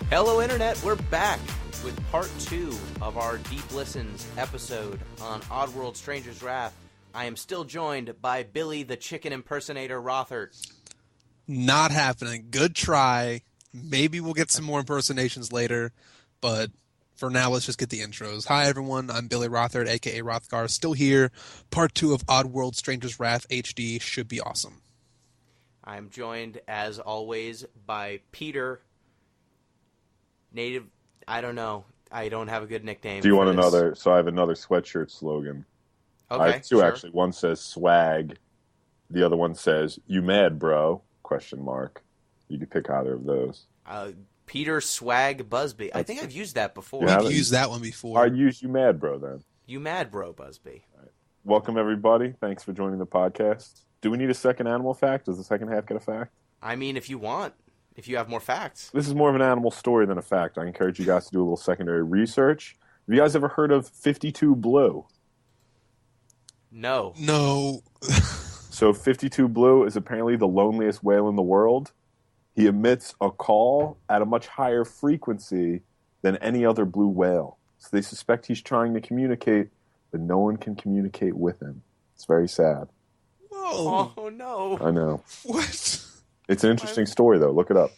Hello, Internet. We're back with part 2 of our Deep Listens episode on Oddworld Stranger's Wrath. I am still joined by Billy the Chicken Impersonator Rothert. Not happening. Good try. Maybe we'll get some more impersonations later, but for now, let's just get the intros. Hi, everyone. I'm Billy Rothert, a.k.a. Rothgar. Still here. Part 2 of Oddworld Stranger's Wrath HD should be awesome. I'm joined, as always, by Peter... Native, I don't know. I don't have a good nickname. Do you want another? So I have another sweatshirt slogan. Okay, I have two, sure. actually. One says swag. The other one says, you mad, bro? ? You can pick either of those. Peter Swag Busby. I think I've used that before. We've used that one before. I'd use you mad, bro, then. You mad, bro, Busby. Right. Welcome, everybody. Thanks for joining the podcast. Do we need a second animal fact? Does the second half get a fact? I mean, if you want. If you have more facts. This is more of an animal story than a fact. I encourage you guys to do a little secondary research. Have you guys ever heard of 52 Blue? No. So 52 Blue is apparently the loneliest whale in the world. He emits a call at a much higher frequency than any other blue whale. So they suspect he's trying to communicate, but no one can communicate with him. It's very sad. Whoa. Oh, no. I know. What? It's an interesting story, though. Look it up.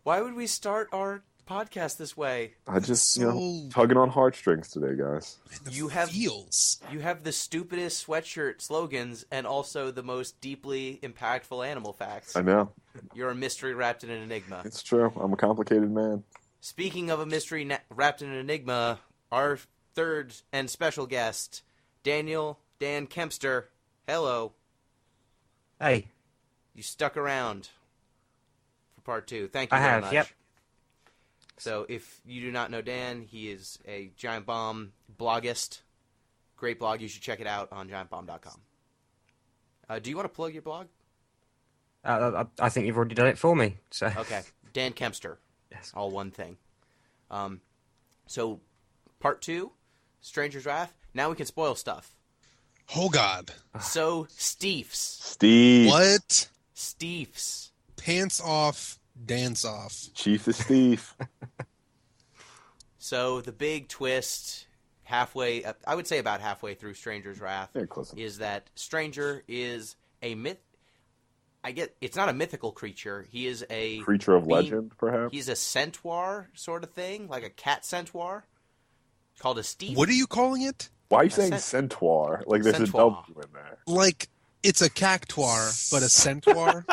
Why would we start our podcast this way? I just, tugging on heartstrings today, guys. You have feels. You have the stupidest sweatshirt slogans and also the most deeply impactful animal facts. I know. You're a mystery wrapped in an enigma. It's true. I'm a complicated man. Speaking of a mystery wrapped in an enigma, our third and special guest, Dan Kempster. Hello. Hey. You stuck around for part 2. Thank you I very have, much. yep. So if you do not know Dan, he is a Giant Bomb blogist. Great blog. You should check it out on giantbomb.com. Do you want to plug your blog? I think you've already done it for me. So. Okay. Dan Kempster. Yes. All one thing. So, part 2, Stranger's Wrath. Now we can spoil stuff. Oh, God. So, Steefs. Steve. What? Steefs. Pants off, dance off. Chief is Steve. So, the big twist, halfway, I would say about halfway through Stranger's Wrath, is that Stranger is a myth. It's not a mythical creature. He is a creature of legend, perhaps. He's a centaur sort of thing, like a cat centaur, called a Steef. What are you calling it? Why are you saying centaur? Like there's a W in there. Like it's a cactuar, but a centaur.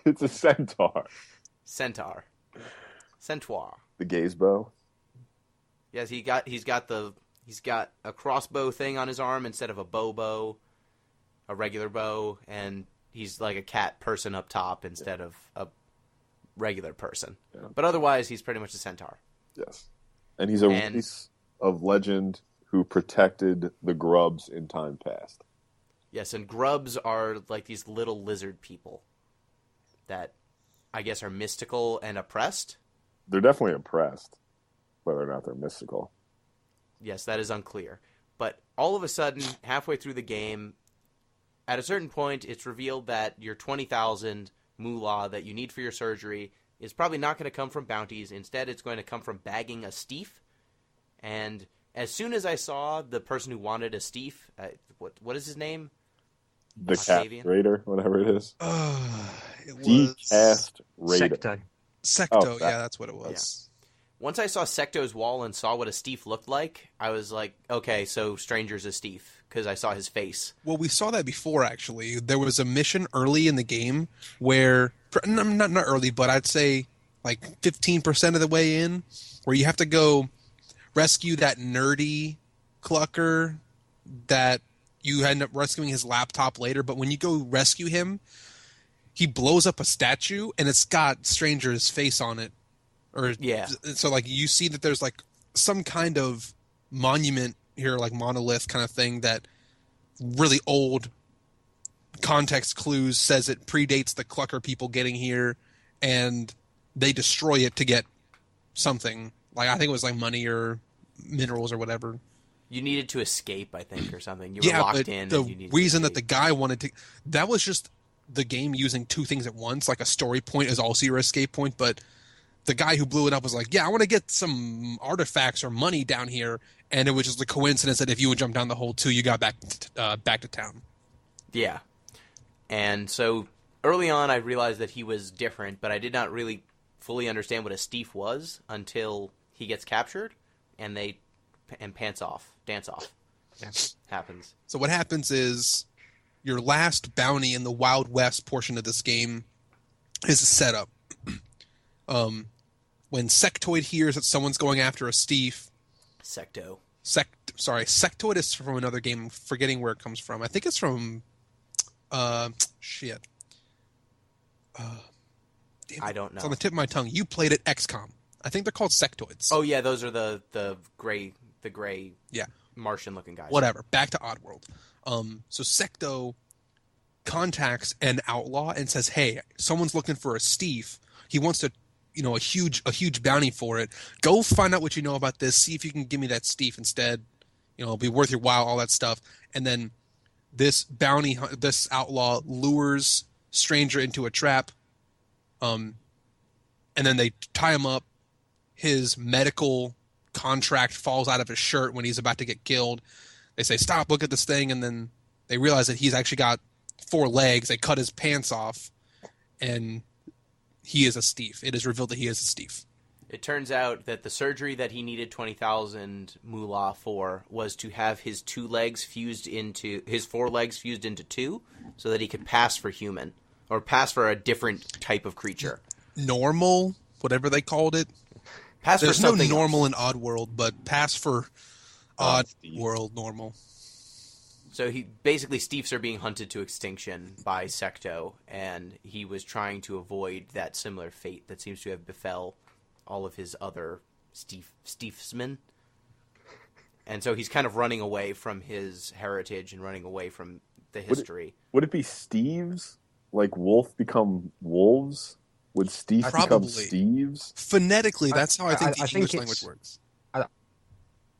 It's a centaur. Centaur. The gaze bow. Yes, he's got a crossbow thing on his arm instead of a bow. A regular bow, and he's like a cat person up top instead of a regular person. Yeah. But otherwise, he's pretty much a centaur. Yes. And he's a race of legend who protected the grubs in time past. Yes, and grubs are like these little lizard people that I guess are mystical and oppressed. They're definitely oppressed, whether or not they're mystical. Yes, that is unclear. But all of a sudden, halfway through the game, at a certain point, it's revealed that your 20,000 moolah that you need for your surgery is probably not going to come from bounties. Instead, it's going to come from bagging a Steef. And as soon as I saw the person who wanted a Steef, what is his name? The Castrator, whatever it is. It was Castrator. Secto, yeah, that's what it was. Yeah. Once I saw Secto's wall and saw what a Steef looked like, I was like, okay, so Stranger's a Steef, because I saw his face. Well, we saw that before, actually. There was a mission early in the game where, not early, but I'd say like 15% of the way in, where you have to go rescue that nerdy clucker that you end up rescuing his laptop later. But when you go rescue him, he blows up a statue, and it's got Stranger's face on it. So like you see that there's like some kind of monument here, like monolith kind of thing that really old context clues says it predates the Clucker people getting here, and they destroy it to get something. Like I think it was like money or minerals or whatever. You needed to escape, I think, or something. You were locked in. The reason that the guy wanted to... That was just the game using two things at once. Like a story point is also your escape point, but the guy who blew it up was like, yeah, I want to get some artifacts or money down here, and it was just a coincidence that if you would jump down the hole too, you got back to town. Yeah. And so early on, I realized that he was different, but I did not really fully understand what a Steve was until he gets captured and dance off. Yeah. Happens. So what happens is your last bounty in the Wild West portion of this game is a setup. When Sectoid hears that someone's going after a Steve, Sectoid is from another game. I'm forgetting where it comes from. I think it's from I don't know. It's on the tip of my tongue. You played it XCOM. I think they're called Sectoids. Oh yeah, those are the gray yeah, Martian looking guys. Whatever. Back to Oddworld. So Secto contacts an outlaw and says, "Hey, someone's looking for a Steve. He wants to, a huge bounty for it. Go find out what you know about this. See if you can give me that Steve instead. It'll be worth your while. All that stuff." And then this outlaw lures Stranger into a trap. And then they tie him up. His medical contract falls out of his shirt when he's about to get killed. They say, "Stop, look at this thing." And then they realize that he's actually got 4 legs. They cut his pants off, and he is a Steve. It is revealed that he is a Steve. It turns out that the surgery that he needed 20,000 moolah for was to have his 4 legs fused into 2, so that he could pass for human, or pass for a different type of creature. Normal, whatever they called it. There's no normal in Oddworld, but pass for Oddworld normal. So basically Steves are being hunted to extinction by Secto, and he was trying to avoid that similar fate that seems to have befell all of his other Stevesmen. And so he's kind of running away from his heritage and running away from the history. Would it be Steves? Like wolf become wolves? Would Steve become Steves? Phonetically, that's how I think the English language works.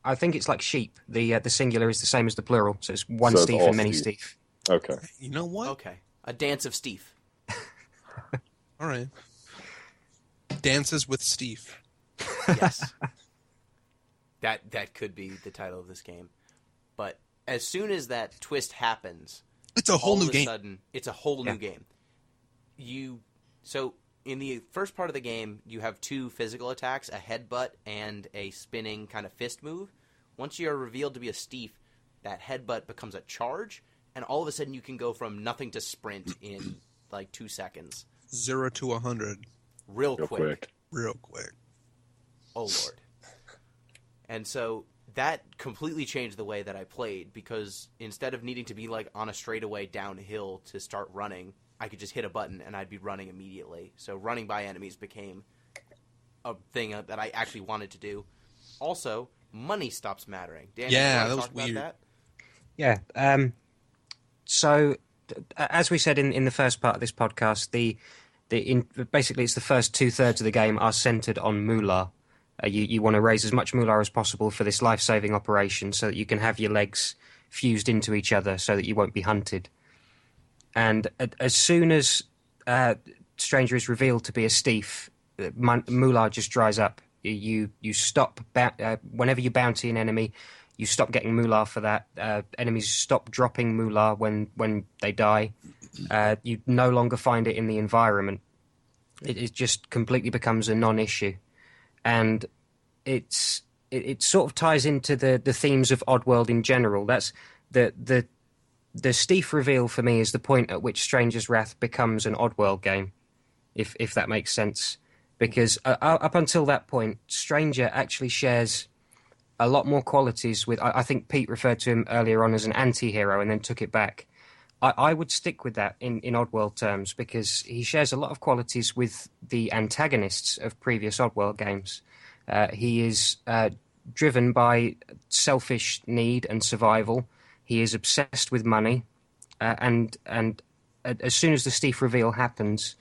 I think it's like sheep. The singular is the same as the plural, so it's one Steve and many Steve. Okay. You know what? Okay. A dance of Steve. All right. Dances with Steve. Yes. That could be the title of this game. But as soon as that twist happens, it's a whole new game. Sudden, it's a whole new game. So in the first part of the game, you have 2 physical attacks, a headbutt and a spinning kind of fist move. Once you are revealed to be a Steve, that headbutt becomes a charge, and all of a sudden you can go from nothing to sprint in like 2 seconds. 0 to 100. Real quick. Oh, Lord. And so that completely changed the way that I played, because instead of needing to be like on a straightaway downhill to start running, I could just hit a button and I'd be running immediately. So running by enemies became a thing that I actually wanted to do. Also, money stops mattering. Daniel, yeah, that was weird. That? Yeah. So, as we said in the first part of this podcast, basically it's the first 2/3 of the game are centered on moolah. You want to raise as much moolah as possible for this life-saving operation, so that you can have your legs fused into each other, so that you won't be hunted. And as soon as Stranger is revealed to be a Steve, moolah just dries up. You stop whenever you bounty an enemy, you stop getting moolah for that. Enemies stop dropping moolah when they die. You no longer find it in the environment. It just completely becomes a non-issue, and it sort of ties into the themes of Oddworld in general. That's the Steve reveal for me is the point at which Stranger's Wrath becomes an Oddworld game, if that makes sense. Because up until that point, Stranger actually shares a lot more qualities with... I think Pete referred to him earlier on as an anti-hero and then took it back. I would stick with that in Oddworld terms, because he shares a lot of qualities with the antagonists of previous Oddworld games. He is driven by selfish need and survival. He is obsessed with money, and as soon as the Steve reveal happens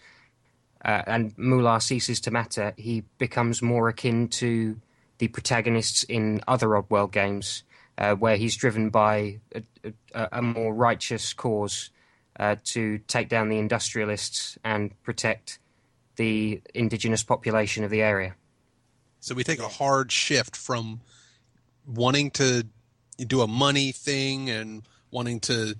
and moolah ceases to matter, he becomes more akin to the protagonists in other Oddworld games, where he's driven by a more righteous cause, to take down the industrialists and protect the indigenous population of the area. So we take a hard shift from wanting to do a money thing and wanting to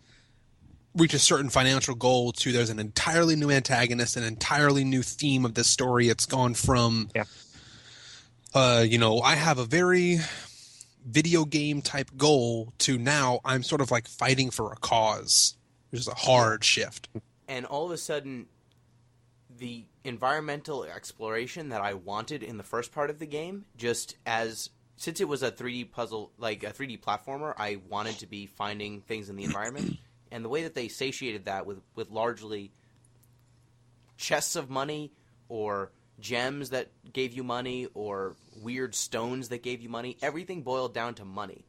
reach a certain financial goal to there's an entirely new antagonist, an entirely new theme of this story. It's gone from, I have a very video game type goal to now I'm sort of like fighting for a cause, which is a hard shift. And all of a sudden, the environmental exploration that I wanted in the first part of the game, since it was a 3D puzzle, like a 3D platformer, I wanted to be finding things in the environment. And the way that they satiated that with largely chests of money or gems that gave you money or weird stones that gave you money, everything boiled down to money,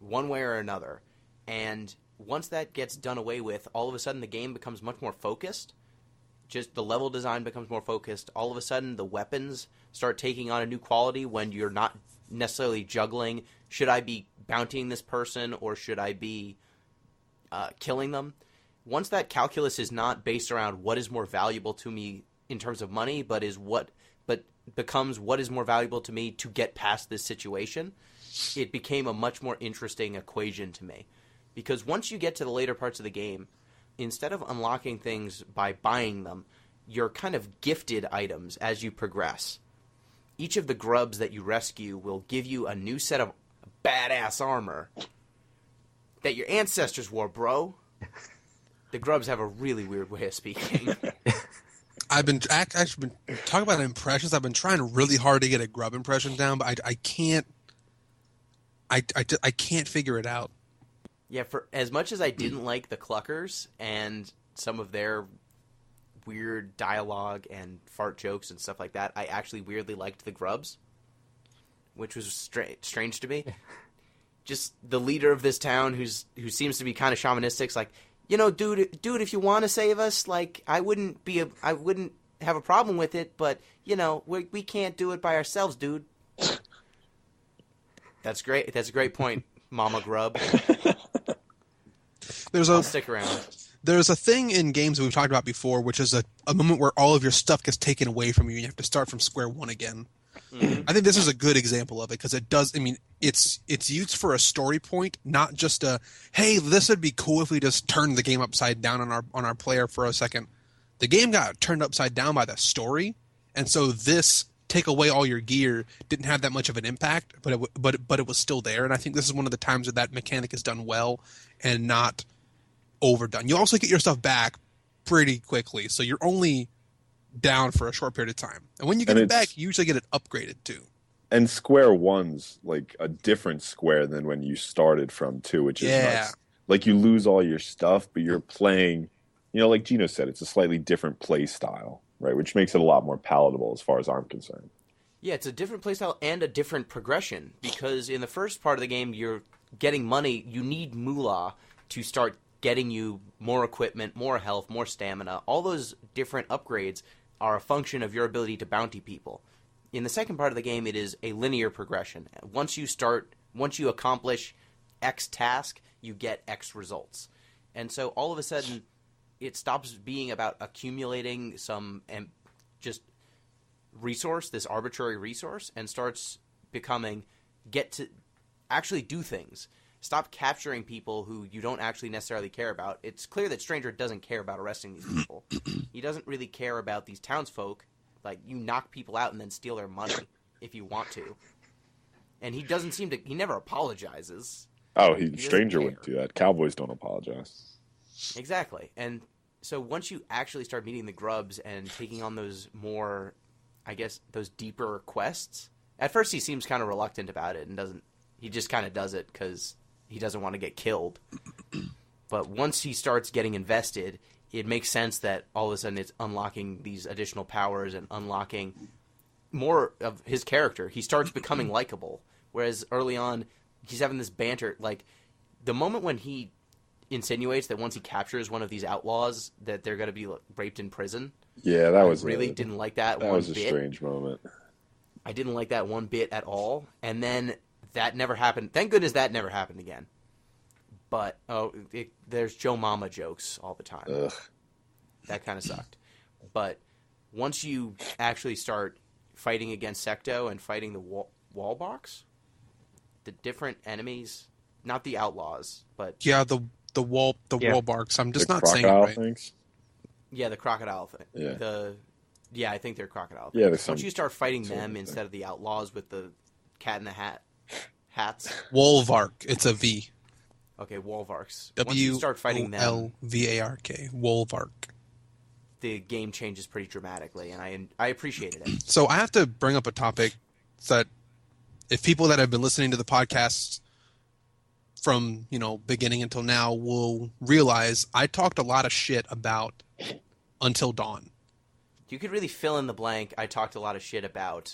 one way or another. And once that gets done away with, all of a sudden the game becomes much more focused. Just the level design becomes more focused. All of a sudden the weapons start taking on a new quality when you're not necessarily juggling, should I be bountying this person or should I be killing them? Once that calculus is not based around what is more valuable to me in terms of money, but becomes what is more valuable to me to get past this situation, it became a much more interesting equation to me. Because once you get to the later parts of the game, instead of unlocking things by buying them, you're kind of gifted items as you progress. Each of the grubs that you rescue will give you a new set of badass armor that your ancestors wore, bro. The grubs have a really weird way of speaking. I've been talking about impressions. I've been trying really hard to get a grub impression down, but I can't. I can't figure it out. Yeah, for as much as I didn't like the Cluckers and some of their weird dialogue and fart jokes and stuff like that, I actually weirdly liked the grubs, which was strange to me. Just the leader of this town who seems to be kind of shamanistic, is like, dude, if you want to save us, like, I wouldn't have a problem with it, but we can't do it by ourselves, dude. That's great. That's a great point, Mama Grub. I'll stick around. There's a thing in games that we've talked about before, which is a moment where all of your stuff gets taken away from you and you have to start from square one again. Mm-hmm. I think this is a good example of it because it does. I mean, it's used for a story point, not just hey, this would be cool if we just turned the game upside down on our player for a second. The game got turned upside down by the story, and so this take away all your gear didn't have that much of an impact, but it was still there. And I think this is one of the times that mechanic is done well and not overdone. You also get your stuff back pretty quickly, so you're only down for a short period of time. And when you get it back, you usually get it upgraded too. And square one's like a different square than when you started from too, which is nuts. Like you lose all your stuff, but you're playing, like Gino said, it's a slightly different play style, right? Which makes it a lot more palatable as far as I'm concerned. Yeah, it's a different play style and a different progression because in the first part of the game, you're getting money. You need moolah to start getting you more equipment, more health, more stamina. All those different upgrades are a function of your ability to bounty people. In the second part of the game, it is a linear progression. Once you accomplish X task, you get X results. And so all of a sudden, it stops being about accumulating some just resource, this arbitrary resource, and starts becoming get to actually do things. Stop capturing people who you don't actually necessarily care about. It's clear that Stranger doesn't care about arresting these people. He doesn't really care about these townsfolk. Like, you knock people out and then steal their money if you want to. And he doesn't seem to... He never apologizes. Oh, Stranger wouldn't do that. Cowboys don't apologize. Exactly. And so once you actually start meeting the grubs and taking on those more, I guess, those deeper quests... At first he seems kind of reluctant about it and doesn't... He just kind of does it because... he doesn't want to get killed. But once he starts getting invested, it makes sense that all of a sudden it's unlocking these additional powers and unlocking more of his character. He starts becoming likable. Whereas early on, he's having this banter. Like, the moment when he insinuates that once he captures one of these outlaws, that they're going to be raped in prison. Yeah, that was... really didn't like that one bit. That was a strange moment. I didn't like that one bit at all. And then... that never happened. Thank goodness that never happened again. but there's Joe Mama jokes all the time. Ugh. That kind of sucked. But once you actually start fighting against Secto and fighting the wall box, the different enemies, not the outlaws, but Yeah, the wall barks. I'm just The not saying it crocodile right. things? yeah, the crocodile thing. Yeah. I think they're crocodile. Yeah, Things. there's Once some you start fighting sort of them thing. instead of the outlaws with the cat in the hats. Wolvark. It's a V. Okay, Wolvarks. Once you start fighting them, WOLVARK. Wolvark. the game changes pretty dramatically, and I appreciated it. So I have to bring up a topic that if people that have been listening to the podcast from, beginning until now will realize I talked a lot of shit about Until Dawn. You could really fill in the blank. I talked a lot of shit about ...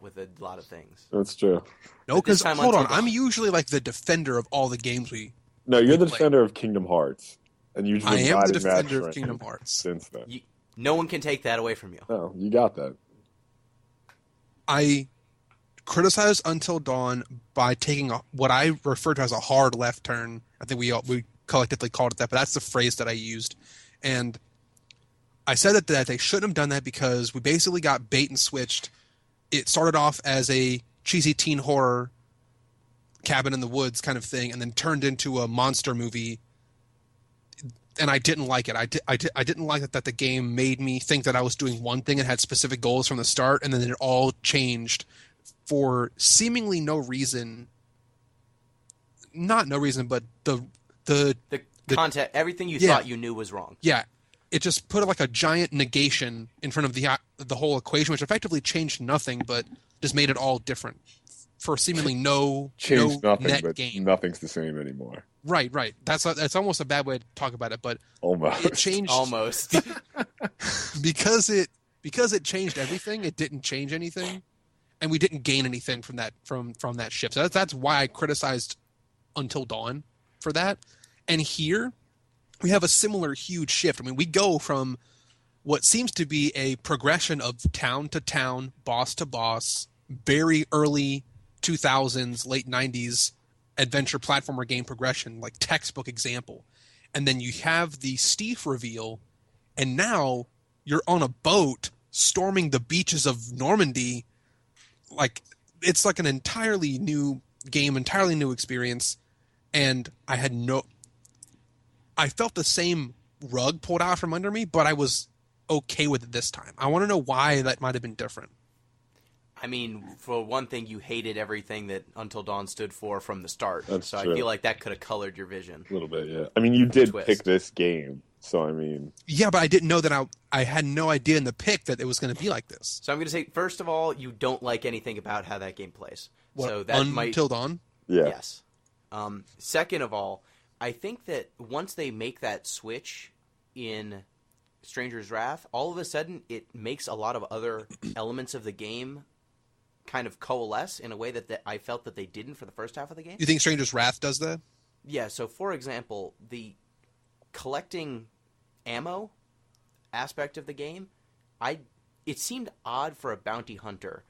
with a lot of things. That's true. No, But this because time hold on, Until I'm Dawn. usually like the defender of all the games we. No, you're the play. defender of Kingdom Hearts. And you've been I am the riding that defender of train Kingdom Hearts. since then. No one can take that away from you. No, you got that. I criticized Until Dawn by taking what I refer to as a hard left turn. I think we collectively called it that, but that's the phrase that I used. And I said that they shouldn't have done that because we basically got bait and switched. It started off as a cheesy teen horror cabin in the woods kind of thing, and then turned into a monster movie. And I didn't like it. I didn't like it that the game made me think that I was doing one thing and had specific goals from the start, and then it all changed for seemingly no reason. Not no reason, but the Content, everything you thought you knew was wrong. Yeah, it just put like a giant negation in front of the whole equation, which effectively changed nothing, but just made it all different for seemingly no Nothing, net but gain. nothing's the same anymore. Right. That's almost a bad way to talk about it, but Almost. it changed Almost. because it changed everything. It didn't change anything, and we didn't gain anything from that shift. So that's why I criticized Until Dawn for that. And here we have a similar huge shift. I mean, we go from what seems to be a progression of town to town, boss to boss, very early 2000s, late 90s adventure platformer game progression, like textbook example. And then you have the Steve reveal, and now you're on a boat storming the beaches of Normandy. Like, it's like an entirely new game, entirely new experience. And I felt the same rug pulled out from under me, but I was okay with it this time. I want to know why that might have been different. I mean, for one thing, you hated everything that Until Dawn stood for from the start. That's so true. I feel like that could have colored your vision. A little bit, yeah. I mean, you did Twist. pick this game, so I mean... Yeah, but I didn't know that I had no idea in the pick that it was going to be like this. So I'm going to say, first of all, you don't like anything about how that game plays. What, so that Until Dawn? Yeah. Yes. Second of all, I think that once they make that switch in Stranger's Wrath, all of a sudden it makes a lot of other elements of the game kind of coalesce in a way that I felt that they didn't for the first half of the game. You think Stranger's Wrath does that? Yeah, so for example, the collecting ammo aspect of the game, it seemed odd for a bounty hunter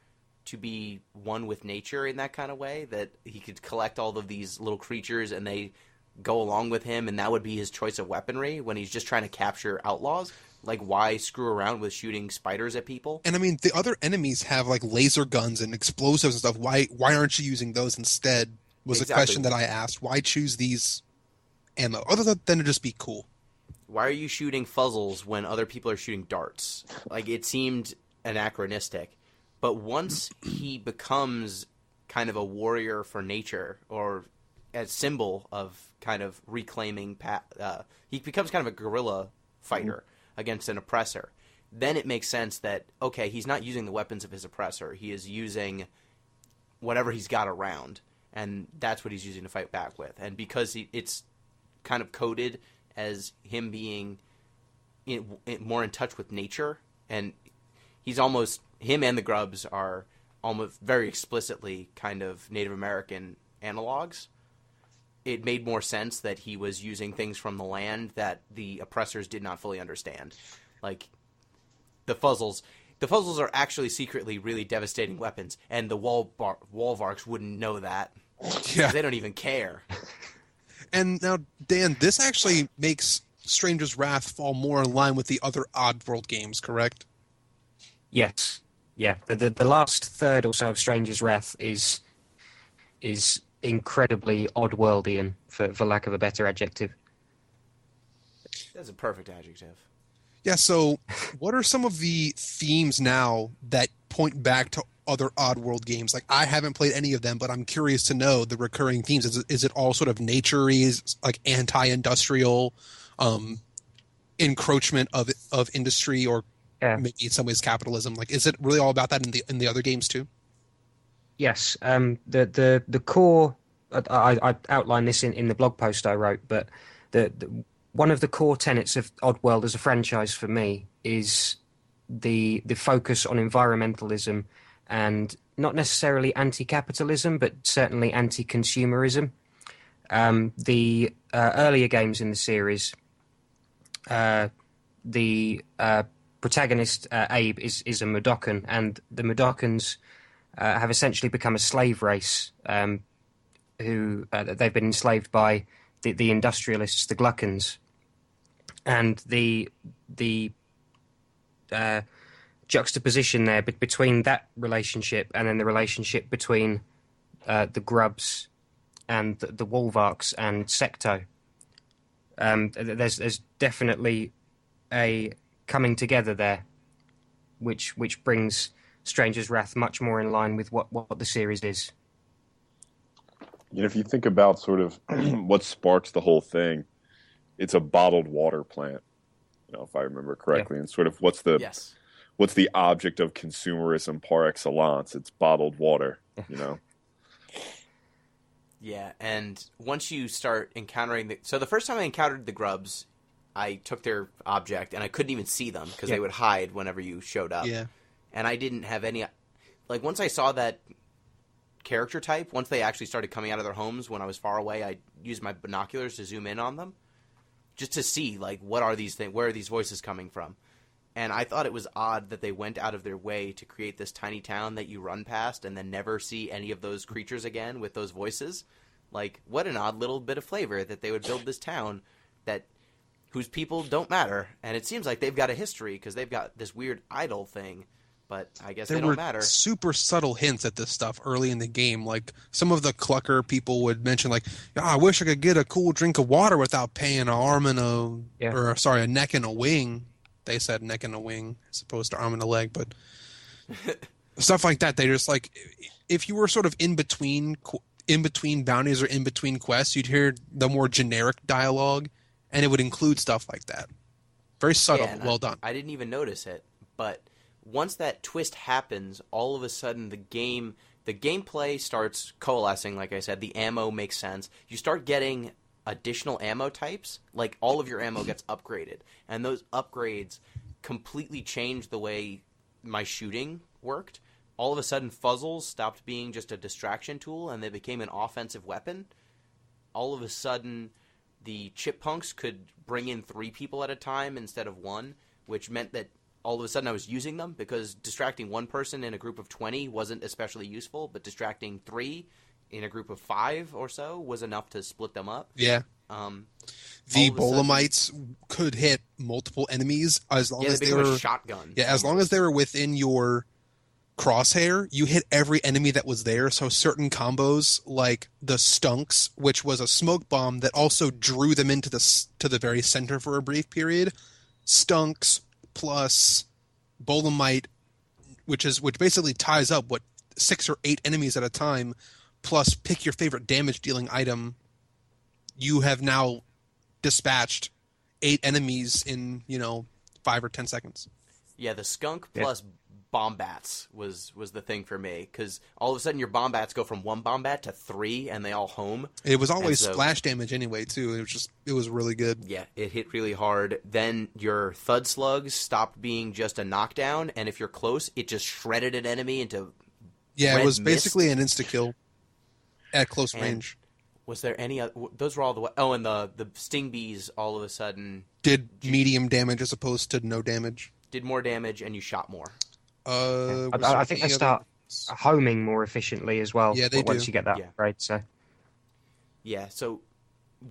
to be one with nature in that kind of way, that he could collect all of these little creatures and they go along with him, and that would be his choice of weaponry when he's just trying to capture outlaws. Like, why screw around with shooting spiders at people? And I mean, the other enemies have like laser guns and explosives and stuff. Why aren't you using those instead? Was Exactly. a question that I asked. Why choose these ammo other than to just be cool? Why are you shooting fuzzles when other people are shooting darts? Like, it seemed anachronistic. But once he becomes kind of a warrior for nature, or a symbol of kind of reclaiming, he becomes kind of a guerrilla fighter against an oppressor. Then it makes sense that, okay, he's not using the weapons of his oppressor. He is using whatever he's got around, and that's what he's using to fight back with. And because it's kind of coded as him being more in touch with nature, and him and the Grubs are almost very explicitly kind of Native American analogs. It made more sense that he was using things from the land that the oppressors did not fully understand. Like, the fuzzles are actually secretly really devastating weapons, and the Wolvarks wouldn't know that. Yeah. They don't even care. And now, Dan, this actually makes Stranger's Wrath fall more in line with the other Oddworld games, correct? Yes. Yeah. The last third or so of Stranger's Wrath is incredibly Oddworldian, for lack of a better adjective. That's a perfect adjective. Yeah, so what are some of the themes now that point back to other Oddworld games? Like, I haven't played any of them, but I'm curious to know the recurring themes. Is it all sort of nature-y, like anti-industrial encroachment of industry, or maybe in some ways capitalism? Like, is it really all about that in the other games too? Yes. The core. I outlined this in the blog post I wrote, but one of the core tenets of Oddworld as a franchise for me is the focus on environmentalism, and not necessarily anti-capitalism, but certainly anti-consumerism. The earlier games in the series, the protagonist Abe is a Mudokon, and the Mudokons have essentially become a slave race who they've been enslaved by the industrialists, the Gluckons. And the juxtaposition there between that relationship and then the relationship between the Grubs and the Wolvarks and Secto. There's definitely a coming together there, which brings Stranger's Wrath much more in line with what the series is. You know, if you think about sort of what sparks the whole thing, it's a bottled water plant, you know, if I remember correctly. And sort of what's the object of consumerism par excellence? It's bottled water, you know. Yeah, and once you start encountering so the first time I encountered the Grubs, I took their object and I couldn't even see them because they would hide whenever you showed up. Yeah. And I didn't have any, like, once I saw that character type, once they actually started coming out of their homes when I was far away, I used my binoculars to zoom in on them just to see, like, what are these things, where are these voices coming from? And I thought it was odd that they went out of their way to create this tiny town that you run past and then never see any of those creatures again with those voices. Like, what an odd little bit of flavor that they would build this town whose people don't matter. And it seems like they've got a history because they've got this weird idol thing. But I guess they don't matter. There were super subtle hints at this stuff early in the game. Like, some of the Clucker people would mention, like, I wish I could get a cool drink of water without paying an arm and a neck and a wing. They said neck and a wing as opposed to arm and a leg, but stuff like that. They just, like, if you were sort of in between bounties or in between quests, you'd hear the more generic dialogue, and it would include stuff like that. Very subtle, well done. I didn't even notice it, but once that twist happens, all of a sudden the gameplay starts coalescing. Like I said, the ammo makes sense. You start getting additional ammo types. Like, all of your ammo gets upgraded, and those upgrades completely changed the way my shooting worked. All of a sudden, fuzzles stopped being just a distraction tool, and they became an offensive weapon. All of a sudden, the chippunks could bring in 3 people at a time instead of 1, which meant that all of a sudden I was using them, because distracting 1 person in a group of 20 wasn't especially useful, but distracting 3 in a group of 5 or so was enough to split them up. Yeah. The Bolamites could hit multiple enemies as long as they were a shotgun. Yeah, as long as they were within your crosshair, you hit every enemy that was there. So certain combos, like the Stunks, which was a smoke bomb that also drew them into the very center for a brief period. Stunks plus Bolamite, which basically ties up 6 or 8 enemies at a time, plus pick your favorite damage dealing item. You have now dispatched 8 enemies in 5 or 10 seconds. Yeah, the skunk plus bombats was the thing for me, because all of a sudden your bombats go from 1 bombat to 3, and they all home. It was always splash damage anyway too. It was really good. Yeah, it hit really hard. Then your thud slugs stopped being just a knockdown, and if you're close, it just shredded an enemy into it was basically an insta kill at close range. Was there any other? Those were all the. Oh, and the sting bees all of a sudden did medium damage as opposed to no damage. Did more damage, and you shot more. I think they start homing more efficiently as well. Yeah, they once do. You get that right. So yeah, so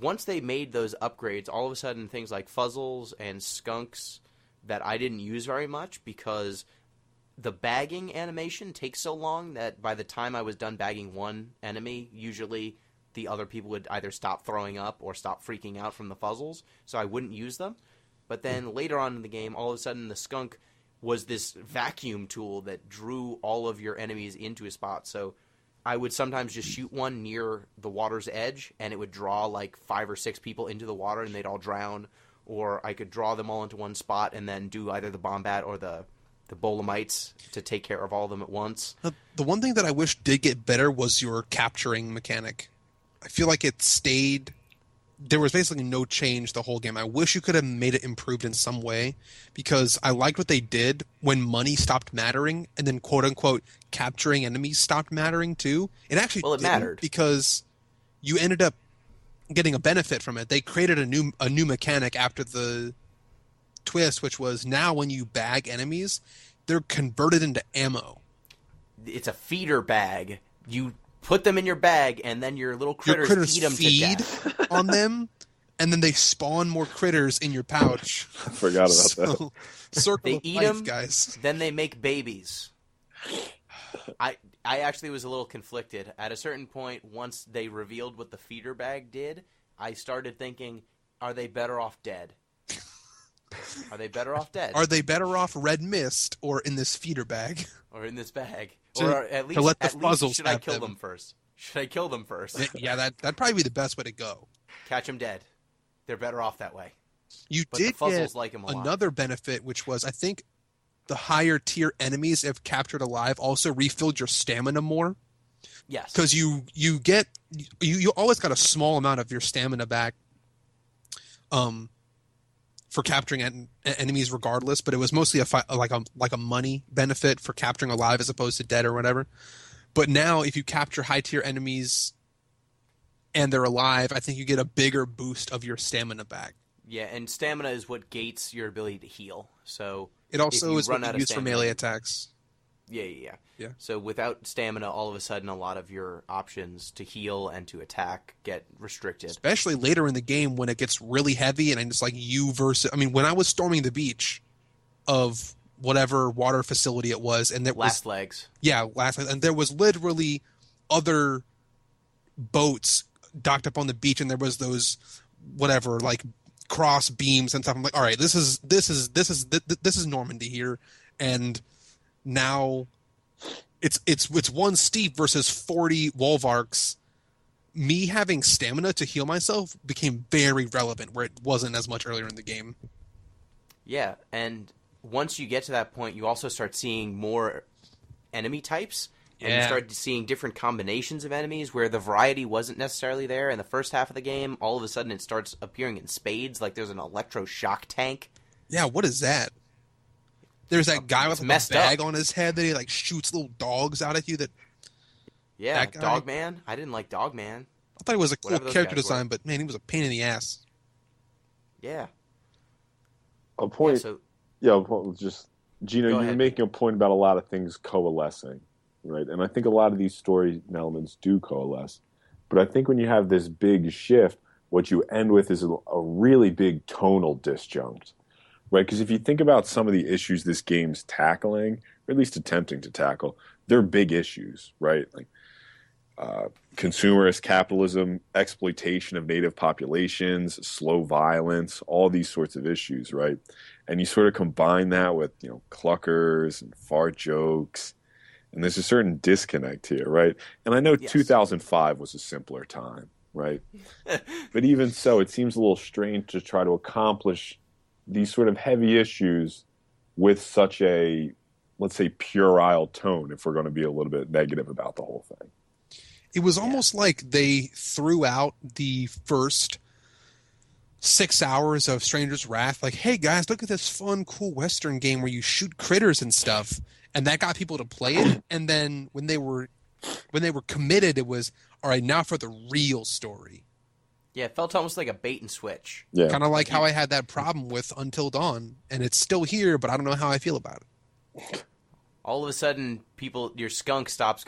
once they made those upgrades, all of a sudden things like fuzzles and skunks that I didn't use very much because the bagging animation takes so long that by the time I was done bagging one enemy, usually the other people would either stop throwing up or stop freaking out from the fuzzles, so I wouldn't use them. But then later on in the game, all of a sudden the skunk was this vacuum tool that drew all of your enemies into a spot. So I would sometimes just shoot one near the water's edge, and it would draw like 5 or 6 people into the water, and they'd all drown. Or I could draw them all into one spot and then do either the Bombat or the Bolemites to take care of all of them at once. The one thing that I wish did get better was your capturing mechanic. I feel like it stayed... There was basically no change the whole game. I wish you could have made it improved in some way, because I liked what they did when money stopped mattering and then quote-unquote capturing enemies stopped mattering too. It actually it mattered because you ended up getting a benefit from it. They created a new mechanic after the twist, which was now when you bag enemies, they're converted into ammo. It's a feeder bag. You put them in your bag, and then your little critters eat them to death. On them, and then they spawn more critters in your pouch. I forgot about that. Circle They of eat life, them, guys. then they make babies. I actually was a little conflicted. At a certain point, once they revealed what the feeder bag did, I started thinking, are they better off dead? Are they better off dead? Are they better off red mist or in this feeder bag? Or in this bag? To- Or at least, let the at least fuzzles should I have kill them. them first? Should I kill them first? Yeah, that'd probably be the best way to go. Catch them dead. They're better off that way. You But did the fuzzles get like 'em a lot. another benefit, which was I think the higher tier enemies, if captured alive, also refilled your stamina more. Yes. Because you always got a small amount of your stamina back for capturing enemies regardless, but it was mostly like a money benefit for capturing alive as opposed to dead or whatever. But now if you capture high tier enemies and they're alive, I think you get a bigger boost of your stamina back. Yeah, and stamina is what gates your ability to heal. So It also if you is run what out you of use for stamina- melee attacks. Yeah. Yeah. So without stamina, all of a sudden, a lot of your options to heal and to attack get restricted. Especially later in the game when it gets really heavy and it's like you versus... I mean, when I was storming the beach of whatever water facility it was, and there Last was... legs. Yeah, and there was literally other boats docked up on the beach, and there was those whatever, like cross beams and stuff. I'm like, all right, this is Normandy here, and now it's one steep versus 40 Wolvarks. Me having stamina to heal myself became very relevant, where it wasn't as much earlier in the game. Yeah, and once you get to that point, you also start seeing more enemy types. And you start seeing different combinations of enemies where the variety wasn't necessarily there in the first half of the game. All of a sudden, it starts appearing in spades, like there's an electroshock tank. Yeah, what is that? There's that guy with like a bag on his head that he like shoots little dogs out at you. Yeah, that guy? Dogman. I didn't like Dogman. I thought it was a cool Whatever those character guys design, were. but man, he was a pain in the ass. Yeah. A point. So Just Gino, Go you were ahead. making a point about a lot of things coalescing, right? And I think a lot of these story elements do coalesce. But I think when you have this big shift, what you end with is a really big tonal disjunct, right? Because if you think about some of the issues this game's tackling, or at least attempting to tackle, they're big issues, right? Like consumerist capitalism, exploitation of native populations, slow violence, all these sorts of issues, right? And you sort of combine that with, cluckers and fart jokes, and there's a certain disconnect here, right? And I know Yes. 2005 was a simpler time, right? But even so, it seems a little strange to try to accomplish these sort of heavy issues with such a, let's say, puerile tone, if we're going to be a little bit negative about the whole thing. It was almost like they threw out the first 6 hours of Stranger's Wrath, like, hey guys, look at this fun, cool Western game where you shoot critters and stuff, and that got people to play it. And then when they were committed, it was, all right, now for the real story. Yeah, it felt almost like a bait and switch. Yeah. Kind of like how I had that problem with Until Dawn, and it's still here, but I don't know how I feel about it. All of a sudden, your skunk stops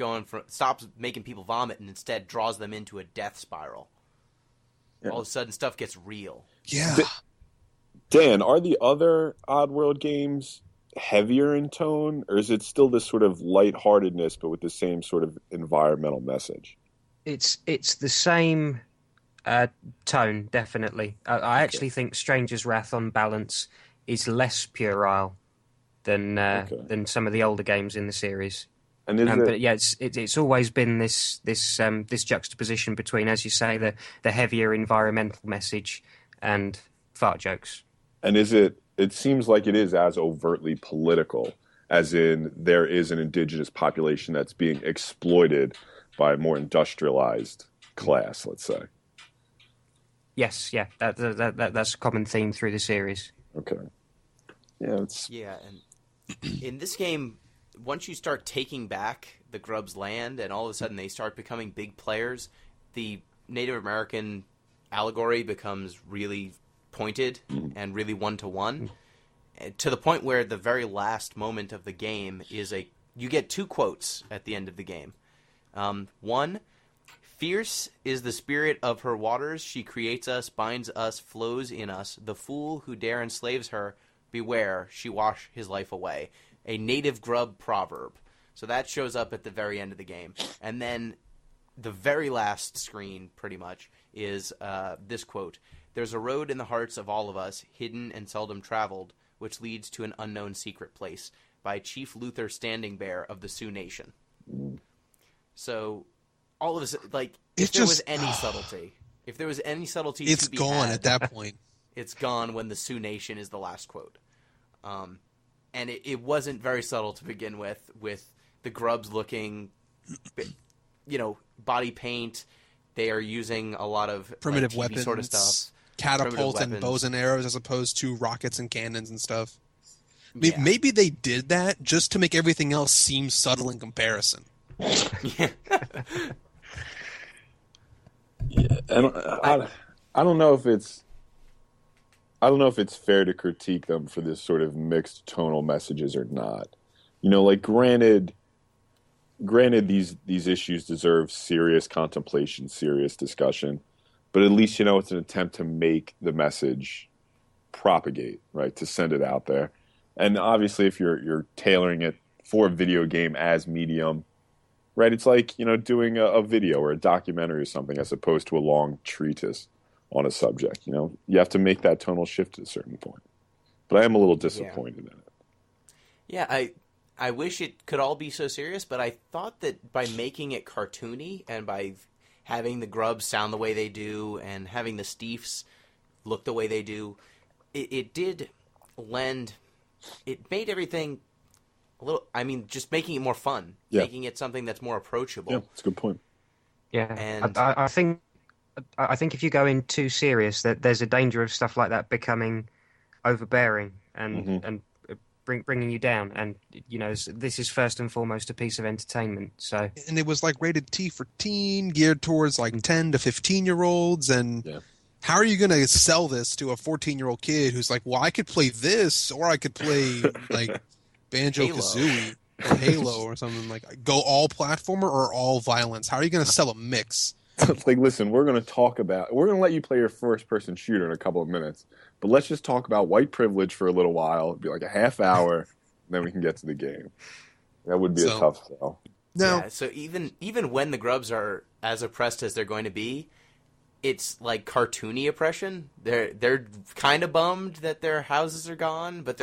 making people vomit and instead draws them into a death spiral. Yeah. all of a sudden stuff gets real. Yeah. Dan, are the other Oddworld games heavier in tone, or is it still this sort of lightheartedness but with the same sort of environmental message? It's the same tone, definitely. I actually think Stranger's Wrath on balance is less puerile than some of the older games in the series. And is But yeah, it's always been this juxtaposition between, as you say, the heavier environmental message and fart jokes. And is it seems like it is as overtly political, as in there is an indigenous population that's being exploited by a more industrialized class, let's say. Yes, yeah, that's a common theme through the series. Okay. Yeah, and in this game, once you start taking back the Grubs' land and all of a sudden they start becoming big players, the Native American allegory becomes really pointed and really one-to-one, to the point where the very last moment of the game is you get 2 quotes at the end of the game. One, "Fierce is the spirit of her waters, she creates us, binds us, flows in us. The fool who dare enslaves her, beware, she wash his life away." A native grub proverb. So that shows up at the very end of the game. And then the very last screen, pretty much, is this quote: "There's a road in the hearts of all of us, hidden and seldom traveled, which leads to an unknown secret place, by Chief Luther Standing Bear of the Sioux Nation." So all of this, if there was any subtlety, it's to be gone had, at that point. It's gone when the Sioux Nation is the last quote. And it wasn't very subtle to begin with the Grubs looking, body paint. They are using a lot of Primitive TV weapons, sort of stuff. catapults and bows and arrows as opposed to rockets and cannons and stuff. Yeah. Maybe they did that just to make everything else seem subtle in comparison. Yeah. I don't know if it's fair to critique them for this sort of mixed tonal messages or not. Granted these issues deserve serious contemplation, serious discussion, but at least it's an attempt to make the message propagate, right? To send it out there. And obviously if you're tailoring it for a video game as medium, right? It's like, doing a video or a documentary or something as opposed to a long treatise on a subject. You have to make that tonal shift at a certain point. But I am a little disappointed in it. Yeah, I wish it could all be so serious, but I thought that by making it cartoony and by having the Grubs sound the way they do and having the Steefs look the way they do, it did lend... It made everything a little... just making it more fun. Yeah. Making it something that's more approachable. Yeah, that's a good point. Yeah, And I think if you go in too serious, that there's a danger of stuff like that becoming overbearing and bringing you down. And this is first and foremost a piece of entertainment. So, and it was rated T for teen, geared towards 10 to 15-year-olds. And how are you going to sell this to a 14-year-old kid who's like, well, I could play this, or I could play Banjo-Kazooie or Halo or something go all platformer or all violence? How are you going to sell a mix? Listen, we're going to let you play your first-person shooter in a couple of minutes, but let's just talk about white privilege for a little while. It'd be a half hour, and then we can get to the game. That would be a tough sell. No. Yeah, so even when the Grubs are as oppressed as they're going to be, it's cartoony oppression. They're kind of bummed that their houses are gone, but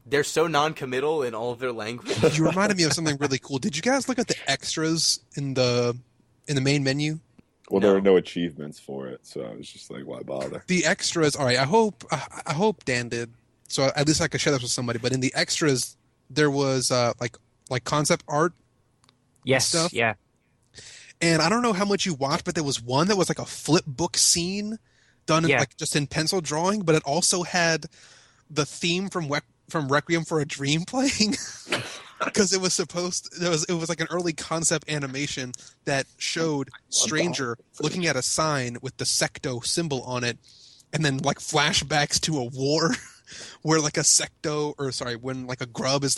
they're so non-committal in all of their language. You reminded me of something really cool. Did you guys look at the extras in the main menu? Well, there are no achievements for it, so I was just why bother? The extras, all right, I hope Dan did, so at least I could share this with somebody, but in the extras, there was, concept art stuff. Yeah. And I don't know how much you watched, but there was one that was a flip book scene done in, just in pencil drawing, but it also had the theme from Requiem for a Dream playing. Because it was an early concept animation that showed Stranger looking at a sign with the secto symbol on it, and then flashbacks to a war where when a grub is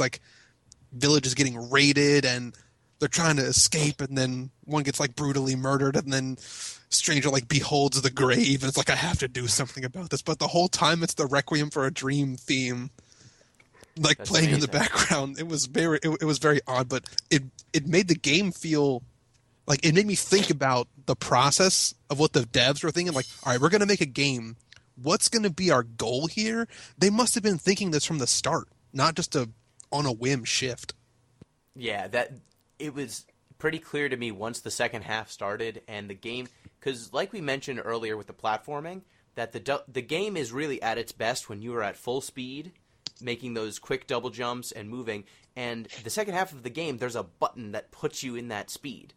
village is getting raided and they're trying to escape, and then one gets brutally murdered, and then stranger like beholds the grave, and it's like I have to do something about this. But the whole time, it's the Requiem for a Dream theme, like That's playing in the amazing. background. It was it was very odd, but it made the game feel like it made me think about the process of what the devs were thinking. Like, all right, we're gonna make a game. What's gonna be our goal here? They must have been thinking this from the start, not just on a whim shift. Yeah, that it was pretty clear to me once the second half started and the game, because like we mentioned earlier with the platforming, that the game is really at its best when you are at full speed, making those quick double jumps and moving. And the second half of the game, there's a button that puts you in that speed.